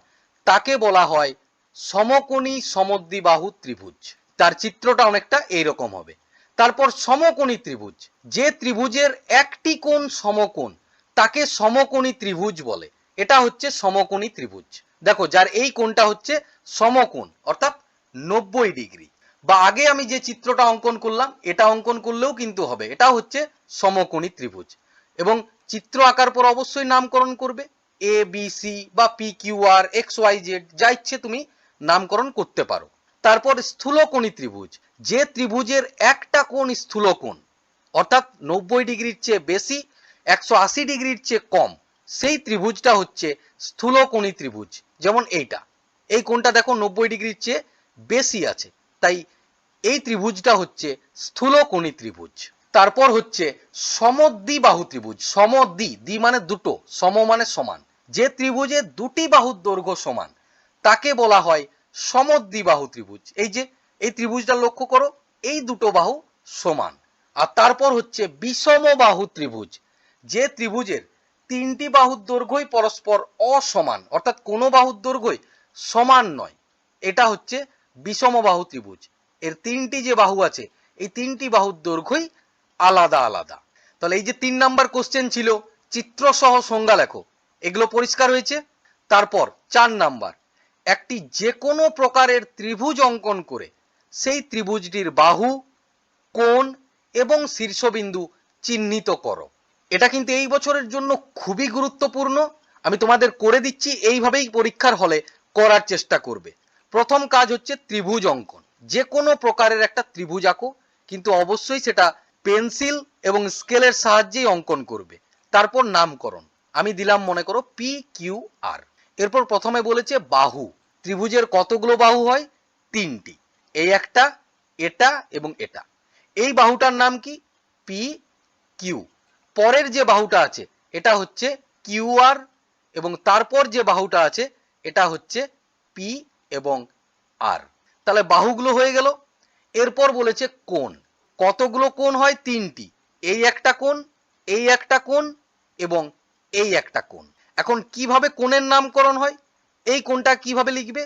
তাকে বলা হয় সমকোণী সমদ্বিবাহু ত্রিভুজ। তার চিত্রটা অনেকটা এইরকম হবে। তারপর সমকোণী ত্রিভুজ, যে ত্রিভুজের একটি কোণ সমকোণ তাকে সমকোণী ত্রিভুজ বলে। এটা হচ্ছে সমকোণী ত্রিভুজ। দেখো যার এই কোণটা হচ্ছে সমকোণ অর্থাৎ 90 ডিগ্রি, বা আগে আমি যে চিত্রটা অঙ্কন করলাম এটা অঙ্কন করলেও কিন্তু হবে, এটা হচ্ছে সমকোণী ত্রিভুজ। এবং চিত্র আঁকার পর অবশ্যই নামকরণ করবে, এ বি সি বা P Q R x Y Z, যা ইচ্ছে তুমি নামকরণ করতে পারো। তারপর স্থূলকোণী ত্রিভুজ, যে ত্রিভুজের একটা কোণ স্থূলকোণ অর্থাৎ 90 ডিগ্রির চেয়ে বেশি 180 ডিগ্রির চেয়ে কম, সেই ত্রিভুজটা হচ্ছে স্থূলকোণী ত্রিভুজ। যেমন এইটা, এই কোণটা দেখো 90 ডিগ্রির চেয়ে বেশি আছে, তাই এই ত্রিভুজটা হচ্ছে স্থূলকোণী ত্রিভুজ। তারপর হচ্ছে সমদ্বিবাহু ত্রিভুজ। সমদ্বি, দ্বি মানে দুটো, সম মানে সমান, যে ত্রিভুজে দুটি বাহুর দৈর্ঘ্য সমান তাকে বলা হয় সমদ্বিবাহু ত্রিভুজ। এই যে এই ত্রিভুজটা লক্ষ্য করো, এই দুটো বাহু সমান। আর তারপর হচ্ছে বিষমবাহু ত্রিভুজ, যে ত্রিভুজের তিনটি বাহুর দৈর্ঘ্যই পরস্পর অসমান, অর্থাৎ কোনো বাহুর দৈর্ঘ্যই সমান নয়, এটা হচ্ছে বিষমবাহু ত্রিভুজ। এর তিনটি যে বাহু আছে এই তিনটি বাহুর দৈর্ঘ্যই আলাদা আলাদা। তাহলে এই যে 3 নাম্বার কোশ্চেন ছিল চিত্র সহ সংজ্ঞা লেখো, এগুলো পরিষ্কার হয়েছে। তারপর 4 নাম্বার, একটি যে কোনো প্রকারের ত্রিভুজ অঙ্কন করে সেই ত্রিভুজটির বাহু, কোণ এবং শীর্ষবিন্দু চিহ্নিত করো। এটা কিন্তু এই বছরের জন্য খুবই গুরুত্বপূর্ণ, আমি তোমাদের করে দিচ্ছি, এইভাবেই পরীক্ষার হলে করার চেষ্টা করবে। প্রথম কাজ হচ্ছে ত্রিভুজ অঙ্কন, যে কোনো প্রকারের একটা ত্রিভুজ আঁকো, কিন্তু অবশ্যই সেটা পেন্সিল এবং স্কেলের সাহায্যেই অঙ্কন করবে। তারপর নামকরণ, আমি দিলাম মনে করো পি কিউ আর। এরপর প্রথমে বলেছে বাহু, ত্রিভুজের কতগুলো বাহু হয়? 3টি, এই একটা, এটা এবং এটা। এই বাহুটার নাম কি? P Q. পরের যে বাহুটা আছে এটা হচ্ছে কিউ আর, এবং তারপর যে বাহুটা আছে এটা হচ্ছে পি এবং আর। তাহলে বাহুগুলো হয়ে গেল। এরপর বলেছে কোণ, কতগুলো কোণ হয়? 3টি, এই একটা কোণ, এই একটা কোণ এবং এই একটা কোণ। এখন কিভাবে কোণের নামকরণ হয়? এই কোণটা কিভাবে লিখবে?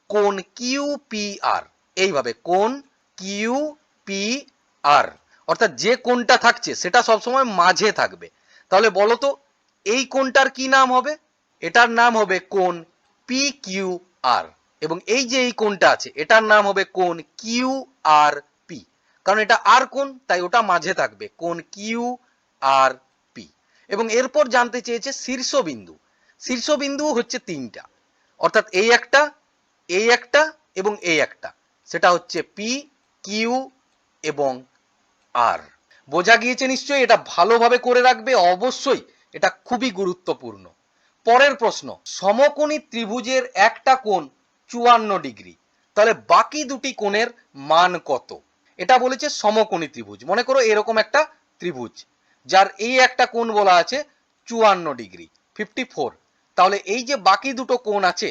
কোণ কিউ পি আর, এইভাবে কোণ কিউ পি আর, অর্থাৎ যে কোণটা থাকছে সেটা সবসময় মাঝে থাকবে। তাহলে বলো তো এই কোণটার কি নাম হবে? এটার নাম হবে কোণ পি কিউ আর, এবং এই যে এই কোণটা আছে এটার নাম হবে কোণ কিউ আর পি, কারণ এটা আর কোণ তাই ওটা মাঝে থাকবে, কোণ কিউ আর পি। এবং এরপর জানতে চেয়েছে শীর্ষবিন্দু। শীর্ষবিন্দু হচ্ছে 3টা, অর্থাৎ এই একটা, এই একটা এবং এই একটা, সেটা হচ্ছে পি কিউ এবং আর। বোঝা গিয়েছে নিশ্চয়ই? এটা ভালোভাবে করে রাখবে অবশ্যই, এটা খুবই গুরুত্বপূর্ণ। পরের প্রশ্ন, সমকোণী ত্রিভুজের একটা কোণ 54 ডিগ্রি, তাহলে বাকি দুটি কোণের মান কত? এটা বলেছে সমকোণী ত্রিভুজ। মনে করো এরকম একটা ত্রিভুজ যার এই একটা কোণ বলা আছে 54 ডিগ্রি, 54, তাহলে এই যে বাকি দুটো কোণ আছে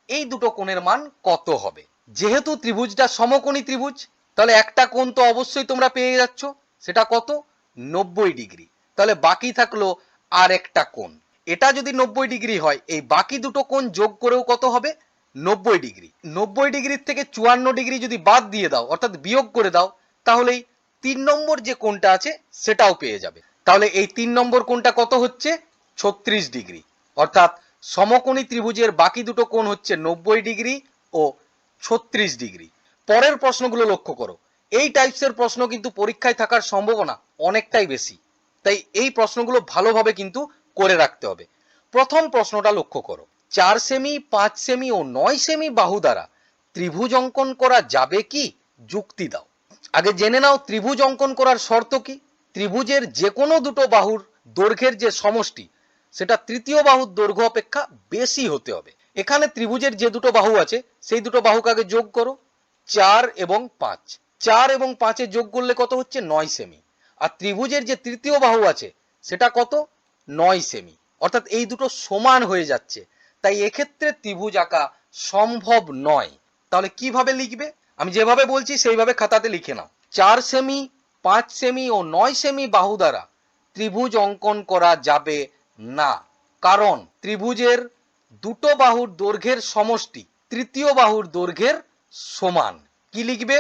এই দুটো কোণের মান কত হবে? যেহেতু ত্রিভুজটা সমকোণী ত্রিভুজ তাহলে একটা কোণ তো অবশ্যই তোমরা পেয়ে যাচ্ছ, সেটা কত? 90 ডিগ্রি। তাহলে বাকি থাকলো আর একটা কোণ, এটা যদি 90 ডিগ্রি হয় এই বাকি দুটো কোণ যোগ করেও কত হবে? 90 ডিগ্রি। 90 ডিগ্রির থেকে 54 ডিগ্রি যদি বাদ দিয়ে দাও অর্থাৎ বিয়োগ করে দাও, তাহলেই 3 নম্বর যে কোণটা আছে সেটাও পেয়ে যাবে। তাহলে এই 3 নম্বর কোণটা কত হচ্ছে? 36 ডিগ্রি। অর্থাৎ সমকোণী ত্রিভুজের বাকি দুটো কোণ হচ্ছে 90 ডিগ্রি ও 36 ডিগ্রি। পরের প্রশ্নগুলো লক্ষ্য করো, এই টাইপসের প্রশ্ন কিন্তু পরীক্ষায় থাকার সম্ভাবনা অনেকটাই বেশি, তাই এই প্রশ্নগুলো ভালোভাবে কিন্তু করে রাখতে হবে। প্রথম প্রশ্নটা লক্ষ্য করো, 4 সেমি, 5 সেমি ও 9 সেমি বাহু দ্বারা ত্রিভুজ অঙ্কন করা যাবে কি? যুক্তি দাও। আগে জেনে নাও ত্রিভুজ অঙ্কন করার শর্ত কি। ত্রিভুজের যে কোনো দুটো বাহুর দৈর্ঘ্যের যে সমষ্টি সেটা তৃতীয় বাহুর দৈর্ঘ্য অপেক্ষা বেশি হতে হবে। এখানে ত্রিভুজের যে দুটো বাহু আছে সেই দুটো বাহুকে আগে যোগ করো, 4 এবং 5। 4 এবং 5 এ যোগ করলে কত হচ্ছে? 9 সেমি। আর ত্রিভুজের যে তৃতীয় বাহু আছে সেটা কত? 9 সেমি। অর্থাৎ এই দুটো সমান হয়ে যাচ্ছে, তাই এক্ষেত্রে ত্রিভুজ আঁকা সম্ভব নয়। তাহলে কিভাবে লিখবে? আমি যেভাবে বলছি সেইভাবে খাতাতে লিখে নাও। 4 সেমি, 5 সেমি ও 9 সেমি বাহু দ্বারা ত্রিভুজ অঙ্কন করা যাবে না, কারণ ত্রিভুজের দুটো বাহুর দৈর্ঘ্যের সমষ্টি তৃতীয় বাহুর দৈর্ঘ্যের সমান। কি লিখবে?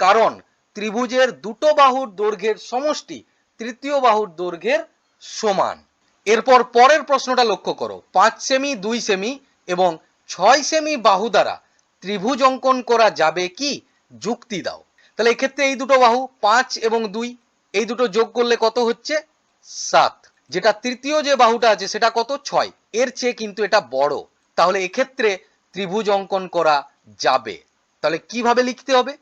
কারণ ত্রিভুজের দুটো বাহুর দৈর্ঘ্যের সমষ্টি তৃতীয় বাহুর দৈর্ঘ্যের সমান। এরপর পরের প্রশ্নটা লক্ষ্য করো, 5 সেমি 2 সেমি এবং 6 সেমি বাহু দ্বারা ত্রিভুজ অঙ্কন করা যাবে কি, যুক্তি দাও। তাহলে এক্ষেত্রে এই দুটো বাহু 5 এবং 2, এই দুটো যোগ করলে কত হচ্ছে 7, যেটা তৃতীয় যে বাহুটা আছে সেটা কত 6, এর চেয়ে কিন্তু এটা বড়, তাহলে এক্ষেত্রে ত্রিভুজ অঙ্কন করা যাবে। তাহলে কিভাবে লিখতে হবে,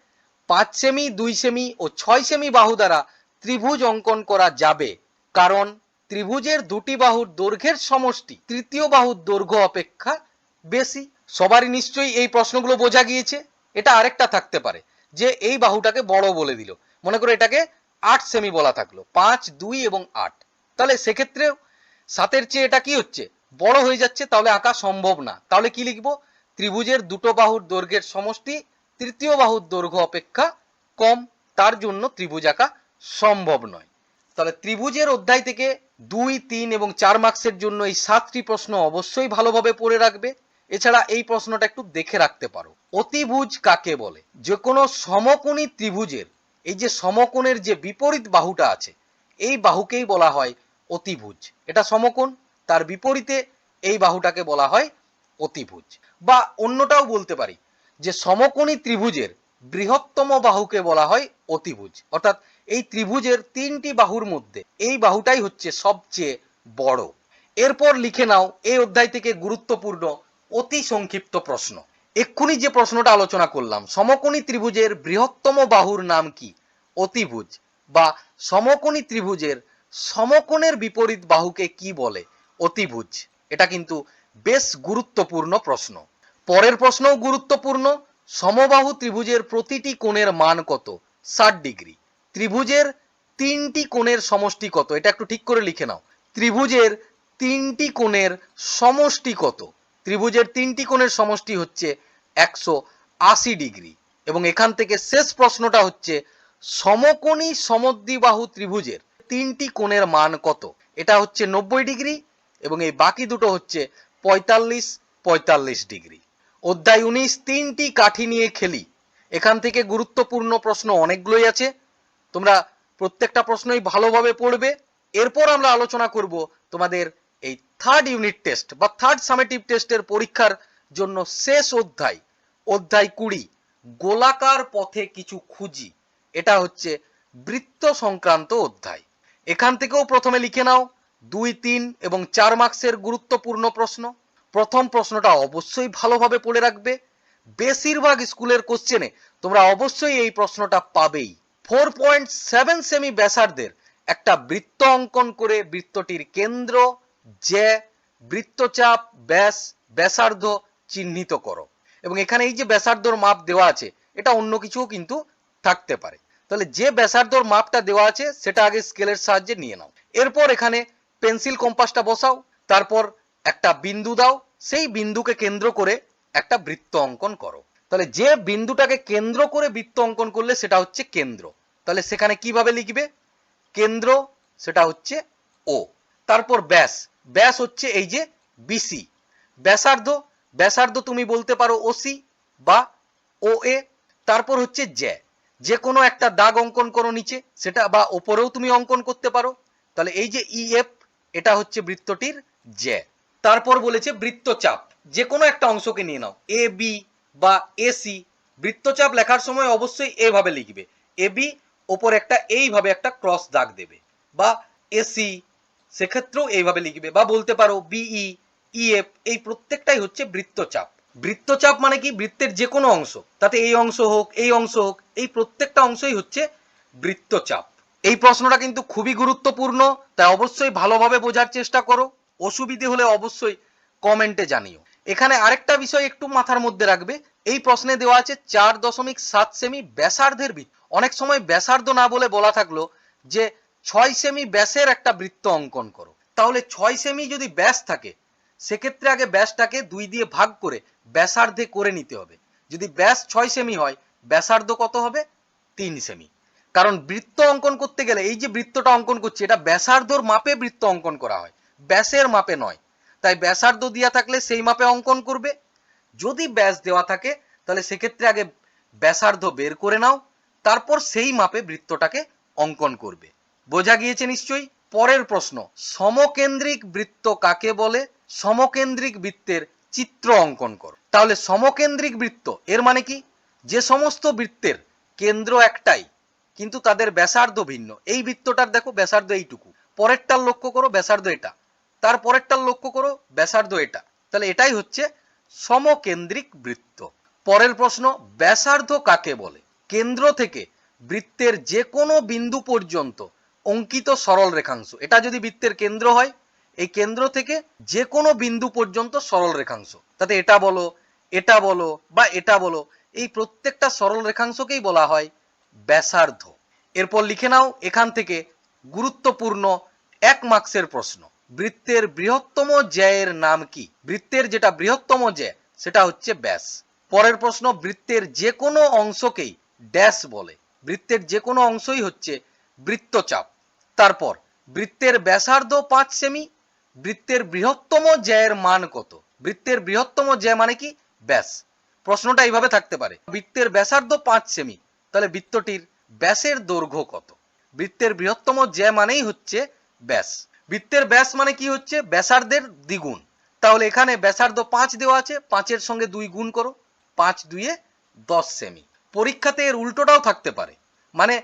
5 সেমি 2 সেমি ও 6 সেমি বাহু দ্বারা ত্রিভুজ অঙ্কন করা যাবে, কারণ ত্রিভুজের দুটি বাহুর দৈর্ঘ্যের সমষ্টি তৃতীয় বাহুর দৈর্ঘ্য অপেক্ষা বেশি। সবারই নিশ্চয়ই এই প্রশ্নগুলো বোঝা গিয়েছে। এটা আরেকটা থাকতে পারে যে এই বাহুটাকে বড় বলে দিল, মনে করো এটাকে 8 সেমি বলা থাকলো, 5 2 এবং 8, তাহলে সেক্ষেত্রে 7-এর চেয়ে এটা কি হচ্ছে বড় হয়ে যাচ্ছে, তাহলে আঁকা সম্ভব না। তাহলে কি লিখবো, ত্রিভুজের দুটো বাহুর দৈর্ঘ্যের সমষ্টি তৃতীয় বাহুর দৈর্ঘ্য অপেক্ষা কম, তার জন্য ত্রিভুজ আঁকা সম্ভব নয়। তাহলে ত্রিভুজের অধ্যায় থেকে 2, 3 এবং 4 মার্কসের জন্য এই 7টি প্রশ্ন অবশ্যই ভালোভাবে পড়ে রাখবে। এছাড়া এই প্রশ্নটা একটু দেখে রাখতে পারো, অতিভুজ কাকে বলে। যে কোনো সমকোণী ত্রিভুজের এই যে সমকোণের যে বিপরীত বাহুটা আছে, এই বাহুকেই বলা হয় অতিভুজ। এটা সমকোণ, তার বিপরীতে এই বাহুটাকে বলা হয় অতিভুজ। বা অন্যটাও বলতে পারি যে সমকোণী ত্রিভুজের বৃহত্তম বাহুকে বলা হয় অতিভুজ, অর্থাৎ এই ত্রিভুজের 3টি বাহুর মধ্যে এই বাহুটাই হচ্ছে সবচেয়ে বড়। এরপর লিখে নাও এই অধ্যায় থেকে গুরুত্বপূর্ণ অতি সংক্ষিপ্ত প্রশ্ন। এক্ষুনি যে প্রশ্নটা আলোচনা করলাম, সমকোণী ত্রিভুজের বৃহত্তম বাহুর নাম কি, অতিভুজ। বা সমকোণী ত্রিভুজের সমকোণের বিপরীত বাহুকে কি বলে, অতিভুজ। এটা কিন্তু বেশ গুরুত্বপূর্ণ প্রশ্ন। পরের প্রশ্নও গুরুত্বপূর্ণ, সমবাহু ত্রিভুজের প্রতিটি কোণের মান কত, 60 ডিগ্রি। ত্রিভুজের 3টি কোণের সমষ্টি কত, এটা একটু ঠিক করে লিখে নাও। ত্রিভুজের 3টি কোণের সমষ্টি কত, ত্রিভুজের 3টি কোণের সমষ্টি হচ্ছে 180 ডিগ্রি। এবং এখান থেকে শেষ প্রশ্নটা হচ্ছে সমকোণী সমদ্বিবাহু ত্রিভুজের 3টি কোণের মান কত, এটা হচ্ছে 90 ডিগ্রি এবং এই বাকি দুটো হচ্ছে 45 ডিগ্রি। অধ্যায় 19 3টি কাঠি নিয়ে খেলি, এখান থেকে গুরুত্বপূর্ণ প্রশ্ন অনেকগুলোই আছে, তোমরা প্রত্যেকটা প্রশ্নই ভালোভাবে পড়বে। এরপর আমরা আলোচনা করব তোমাদের এই 3rd ইউনিট টেস্ট বা 3rd সামেটিভ টেস্টের পরীক্ষার জন্য শেষ অধ্যায়, অধ্যায় 20, গোলাকার পথে কিছু খুঁজি। এটা হচ্ছে বৃত্ত সংক্রান্ত অধ্যায়। এখান থেকেও প্রথমে লিখে নাও 2, 3 এবং 4 মার্কসের গুরুত্বপূর্ণ প্রশ্ন। প্রথম প্রশ্নটা অবশ্যই ভালোভাবে পড়ে রাখবে, বেশিরভাগ স্কুলের কোশ্চেনে তোমরা অবশ্যই এই প্রশ্নটা পাবেই। 4.7 সেমি ব্যাসার্ধের একটা বৃত্ত অঙ্কন করে বৃত্তটির কেন্দ্র, যে বৃত্তচাপ, ব্যাস, ব্যাসার্ধ চিহ্নিত করো। এবং এখানে এই যে ব্যাসার্ধর মাপ দেওয়া আছে, এটা অন্য কিছুও কিন্তু থাকতে পারে। তাহলে যে ব্যাসার্ধর মাপটা দেওয়া আছে সেটা আগে স্কেলের সাহায্যে নিয়ে নাও। এরপর এখানে পেন্সিল কম্পাসটা বসাও, তারপর একটা বিন্দু দাও, সেই বিন্দুকে কেন্দ্র করে একটা বৃত্ত অঙ্কন করো। তাহলে যে বিন্দুটাকে কেন্দ্র করে বৃত্ত অঙ্কন করলে সেটা হচ্ছে কেন্দ্র। তাহলে সেখানে কিভাবে লিখবে, কেন্দ্র সেটা হচ্ছে ও। তারপর ব্যাস, ব্যাস হচ্ছে এই যে বিসি। ব্যাসার্ধ, ব্যাসার্ধ তুমি বলতে পারো ওসি বা ও এ। তারপর হচ্ছে যে কোনো একটা দাগ অঙ্কন করো নিচে, সেটা বা ওপরেও তুমি অঙ্কন করতে পারো। তাহলে এই যে ইএফ, এটা হচ্ছে বৃত্তটির যে। তারপর বলেছে বৃত্তচাপ, যে কোনো একটা অংশকে নিয়ে নাও, এ বি বা এসি। বৃত্তচাপ লেখার সময় অবশ্যই এভাবে লিখবে, এ বি, ওপর একটা এইভাবে একটা ক্রস দাগ দেবে। বা এসি, সেক্ষেত্রেও এইভাবে লিখবে। বা বলতে পারো বিই, ইএফ, এই প্রত্যেকটাই হচ্ছে বৃত্তচাপ। বৃত্তচাপ মানে কি, বৃত্তের যে কোনো অংশ, তাতে এই অংশ হোক এই অংশ হোক, এই প্রত্যেকটা অংশই হচ্ছে বৃত্তচাপ। এই প্রশ্নটা কিন্তু খুবই গুরুত্বপূর্ণ, তাই অবশ্যই ভালোভাবে বোঝার চেষ্টা করো। অসুবিধে হলে অবশ্যই কমেন্টে জানিও। এখানে আরেকটা বিষয় একটু মাথার মধ্যে রাখবে, এই প্রশ্নে দেওয়া আছে 4.7 সেমি ব্যাসার্ধের বৃত্ত। অনেক সময় ব্যাসার্ধ না বলে বলা থাকলো যে 6 সেমি ব্যাসের একটা বৃত্ত অঙ্কন করো। তাহলে 6 সেমি যদি ব্যাস থাকে, সেক্ষেত্রে আগে ব্যাসটাকে 2 দিয়ে ভাগ করে ব্যাসার্ধে করে নিতে হবে। যদি ব্যাস 6 সেমি হয়, ব্যাসার্ধ কত হবে, 3 সেমি। কারণ বৃত্ত অঙ্কন করতে গেলে এই যে বৃত্তটা অঙ্কন করছে, এটা ব্যাসার্ধর মাপে বৃত্ত অঙ্কন করা হয়, ব্যাসের মাপে নয়। তাই ব্যাসার্ধ দেওয়া থাকলে সেই মাপে অঙ্কন করবে। যদি ব্যাস দেওয়া থাকে তাহলে সেক্ষেত্রে আগে ব্যাসার্ধ বের করে নাও, তারপর সেই মাপে বৃত্তটাকে অঙ্কন করবে। বোঝা গিয়েছে নিশ্চয়ই। পরের প্রশ্ন, সমকেন্দ্রিক বৃত্ত কাকে বলে? সমকেন্দ্রিক বৃত্তের চিত্র অঙ্কন করো। তাহলে সমকেন্দ্রিক বৃত্ত এর মানে কি? যে সমস্ত বৃত্তের কেন্দ্র একটাই কিন্তু তাদের ব্যাসার্ধ ভিন্ন। এই বৃত্তটার দেখো ব্যাসার্ধ এইটুকু, পরেরটার লক্ষ্য করো ব্যাসার্ধ এটা, তার পরেরটার লক্ষ্য করো ব্যাসার্ধ এটা, তাহলে এটাই হচ্ছে সমকেন্দ্রিক বৃত্ত। পরের প্রশ্ন, ব্যাসার্ধ কাকে বলে? কেন্দ্র থেকে বৃত্তের যে কোনো বিন্দু পর্যন্ত অঙ্কিত সরল রেখাংশ। এটা যদি বৃত্তের কেন্দ্র হয়, এই কেন্দ্র থেকে যে কোনো বিন্দু পর্যন্ত সরল রেখাংশ, তাতে এটা বলো, এটা বলো বা এটা বলো, এই প্রত্যেকটা সরল রেখাংশকেই বলা হয় ব্যাসার্ধ। এরপর লিখে নাও এখান থেকে গুরুত্বপূর্ণ 1 মার্কসের প্রশ্ন, বৃত্তের বৃহত্তম জ্যায়ের নাম কি? বৃত্তের যেটা বৃহত্তম জ্যা সেটা হচ্ছে ব্যাস। পরের প্রশ্ন, বৃত্তের যে কোনো অংশকেই ড্যাশ বলে। বৃত্তের যে কোনো অংশই হচ্ছে বৃত্তচাপ। তারপর বৃত্তের ব্যাসার্ধ 5 সেমি, বৃত্তের বৃহত্তম জ্যায়ের মান কত? বৃত্তের বৃহত্তম জ্যা মানে কি? ব্যাস। প্রশ্নটা এইভাবে থাকতে পারে, বৃত্তের ব্যাসার্ধ 5 সেমি, তাহলে বৃত্তটির ব্যাসের দৈর্ঘ্য কত? বৃত্তের বৃহত্তম জ্যা মানেই হচ্ছে ব্যাস। বৃত্তের ব্যাস মানে কি হচ্ছে? ব্যাসার্ধের দ্বিগুণ। তাহলে এখানে ব্যাসার্ধ 5 দেওয়া আছে, 5-এর সঙ্গে 2 গুণ করো, 5-2 10 সেমি। পরীক্ষাতে এর উল্টোটাও থাকতে পারে, মানে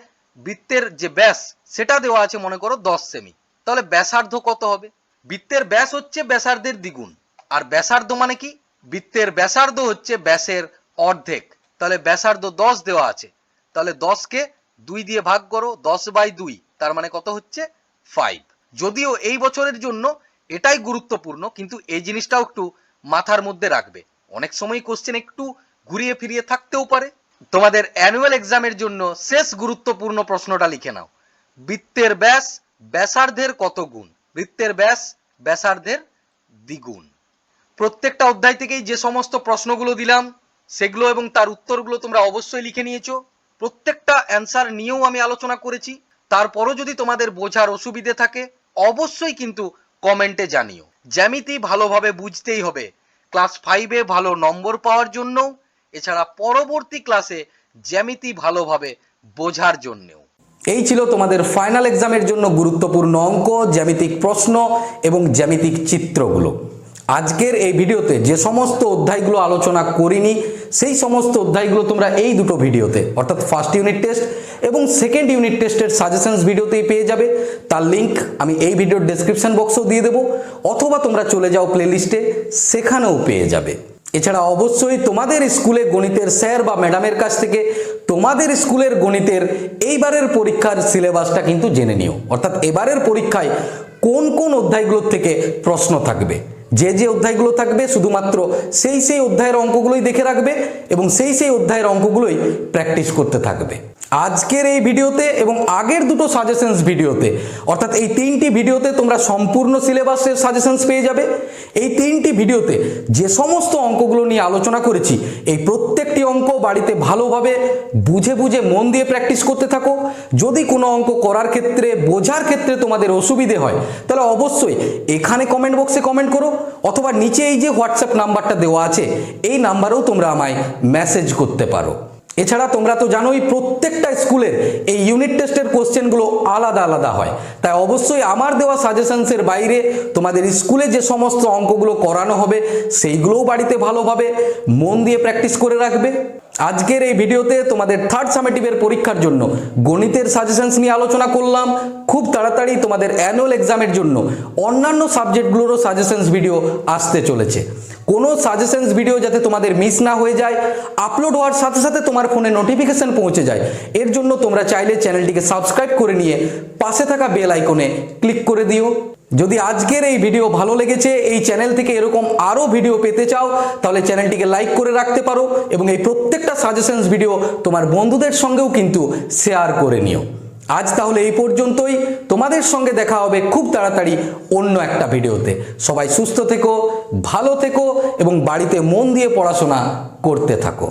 বৃত্তের যে ব্যাস সেটা দেওয়া আছে মনে করো 10 সেমি, তাহলে ব্যাসার্ধ কত হবে? বৃত্তের ব্যাস হচ্ছে ব্যাসার্ধের দ্বিগুণ, আর ব্যাসার্ধ মানে কি? বৃত্তের ব্যাসার্ধ হচ্ছে ব্যাসের অর্ধেক, তাহলে ব্যাসার্ধ 10 দেওয়া আছে, তাহলে 10কে 2 দিয়ে ভাগ করো, 10/2, তার মানে কত হচ্ছে? 5। যদিও এই বছরের জন্য এটাই গুরুত্বপূর্ণ, কিন্তু এই জিনিসটাও একটু মাথার মধ্যে রাখবে, অনেক সময় কোশ্চেন একটু ঘুরিয়ে ফিরিয়ে থাকতেও পারে। তোমাদের অ্যানুয়াল এক্সামের জন্য শেষ গুরুত্বপূর্ণ প্রশ্নটা লিখে নাও, বৃত্তের ব্যাস ব্যাসার্ধের কত গুণ? বৃত্তের ব্যাস ব্যাসার্ধের দ্বিগুণ। প্রত্যেকটা অধ্যায় থেকেই যে সমস্ত প্রশ্নগুলো দিলাম সেগুলো এবং তার উত্তরগুলো তোমরা অবশ্যই লিখে নিয়েছো। প্রত্যেকটা অ্যান্সার নিয়েও আমি আলোচনা করেছি। তারপরও যদি তোমাদের বোঝার অসুবিধে থাকে অবশ্যই কিন্তু কমেন্টে জানিও। জ্যামিতি ভালোভাবে বুঝতেই হবে ক্লাস 5-এ ভালো নম্বর পাওয়ার জন্য, এছাড়া পরবর্তী ক্লাসে জ্যামিতি ভালোভাবে বোঝার জন্যও। এই ছিল তোমাদের ফাইনাল এক্সামের জন্য গুরুত্বপূর্ণ অঙ্ক, জ্যামিতিক প্রশ্ন এবং জ্যামিতিক চিত্রগুলো। আজকের এই ভিডিওতে যে সমস্ত অধ্যায়গুলো আলোচনা করিনি সেই সমস্ত অধ্যায়গুলো তোমরা এই দুটো ভিডিওতে অর্থাৎ ফার্স্ট ইউনিট টেস্ট এবং সেকেন্ড ইউনিট টেস্টের সাজেশনস ভিডিওতেই পেয়ে যাবে। তার লিঙ্ক আমি এই ভিডিওর ডেসক্রিপশন বক্সেও দিয়ে দেবো, অথবা তোমরা চলে যাও প্লেলিস্টে, সেখানেও পেয়ে যাবে। এছাড়া অবশ্যই তোমাদের স্কুলে গণিতের স্যার বা ম্যাডামের কাছ থেকে তোমাদের স্কুলের গণিতের এইবারের পরীক্ষার সিলেবাসটা কিন্তু জেনে নিও, অর্থাৎ এবারের পরীক্ষায় কোন কোন অধ্যায়গুলোর থেকে প্রশ্ন থাকবে। যে অধ্যায়গুলো থাকবে শুধুমাত্র সেই অধ্যায়ের অঙ্কগুলোই দেখে রাখবে এবং সেই অধ্যায়ের অঙ্কগুলোই প্র্যাকটিস করতে থাকবে। আজকের এই ভিডিওতে এবং আগের দুটো সাজেশনস ভিডিওতে, অর্থাৎ এই 3টি ভিডিওতে তোমরা সম্পূর্ণ সিলেবাসের সাজেশনস পেয়ে যাবে। এই 3টি ভিডিওতে যে সমস্ত অঙ্কগুলো নিয়ে আলোচনা করেছি এই প্রত্যেকটি অঙ্ক বাড়িতে ভালোভাবে বুঝে বুঝে মন দিয়ে প্র্যাকটিস করতে থাকো। যদি কোনো অঙ্ক করার ক্ষেত্রে বোঝার ক্ষেত্রে তোমাদের অসুবিধে হয় তাহলে অবশ্যই এখানে কমেন্ট বক্সে কমেন্ট করো, অথবা নিচে এই যে হোয়াটসঅ্যাপ নাম্বারটা দেওয়া আছে এই নাম্বারেও তোমরা আমায় মেসেজ করতে পারো। এছাড়া তোমরা তো জানোই প্রত্যেকটা স্কুলের এই ইউনিট টেস্টের কোশ্চেনগুলো আলাদা আলাদা হয়, তাই অবশ্যই আমার দেওয়া সাজেশনসের বাইরে তোমাদের স্কুলে যে সমস্ত অঙ্কগুলো করানো হবে সেইগুলোও বাড়িতে ভালোভাবে মন দিয়ে প্র্যাকটিস করে রাখবে। আজকের এই ভিডিওতে তোমাদের থার্ড সামেটিভের পরীক্ষার জন্য গণিতের সাজেশনস নিয়ে আলোচনা করলাম। খুব তাড়াতাড়ি তোমাদের অ্যানুয়াল এক্সামের জন্য অন্যান্য সাবজেক্টগুলোরও সাজেশনস ভিডিও আসতে চলেছে। কোনো সাজেশনস ভিডিও যাতে তোমাদের মিস না হয়ে যায়, আপলোড হওয়ার সাথে সাথে তোমার ফোনে নোটিফিকেশন পৌঁছে যায়, এর জন্য তোমরা চাইলে চ্যানেলটিকে সাবস্ক্রাইব করে নিয়ে পাশে থাকা বেল আইকনে ক্লিক করে দিও। যদি আজকের এই ভিডিও ভালো লেগেছে, এই চ্যানেল থেকে এরকম আরও ভিডিও পেতে চাও, তাহলে চ্যানেলটিকে লাইক করে রাখতে পারো এবং এই প্রত্যেকটা সাজেশনস ভিডিও তোমার বন্ধুদের সঙ্গেও কিন্তু শেয়ার করে নিও। আজ তাহলে এই পর্যন্তই, তোমাদের সঙ্গে দেখা হবে খুব তাড়াতাড়ি অন্য একটা ভিডিওতে। সবাই সুস্থ থেকো, ভালো থেকো এবং বাড়িতে মন দিয়ে পড়াশোনা করতে থাকো।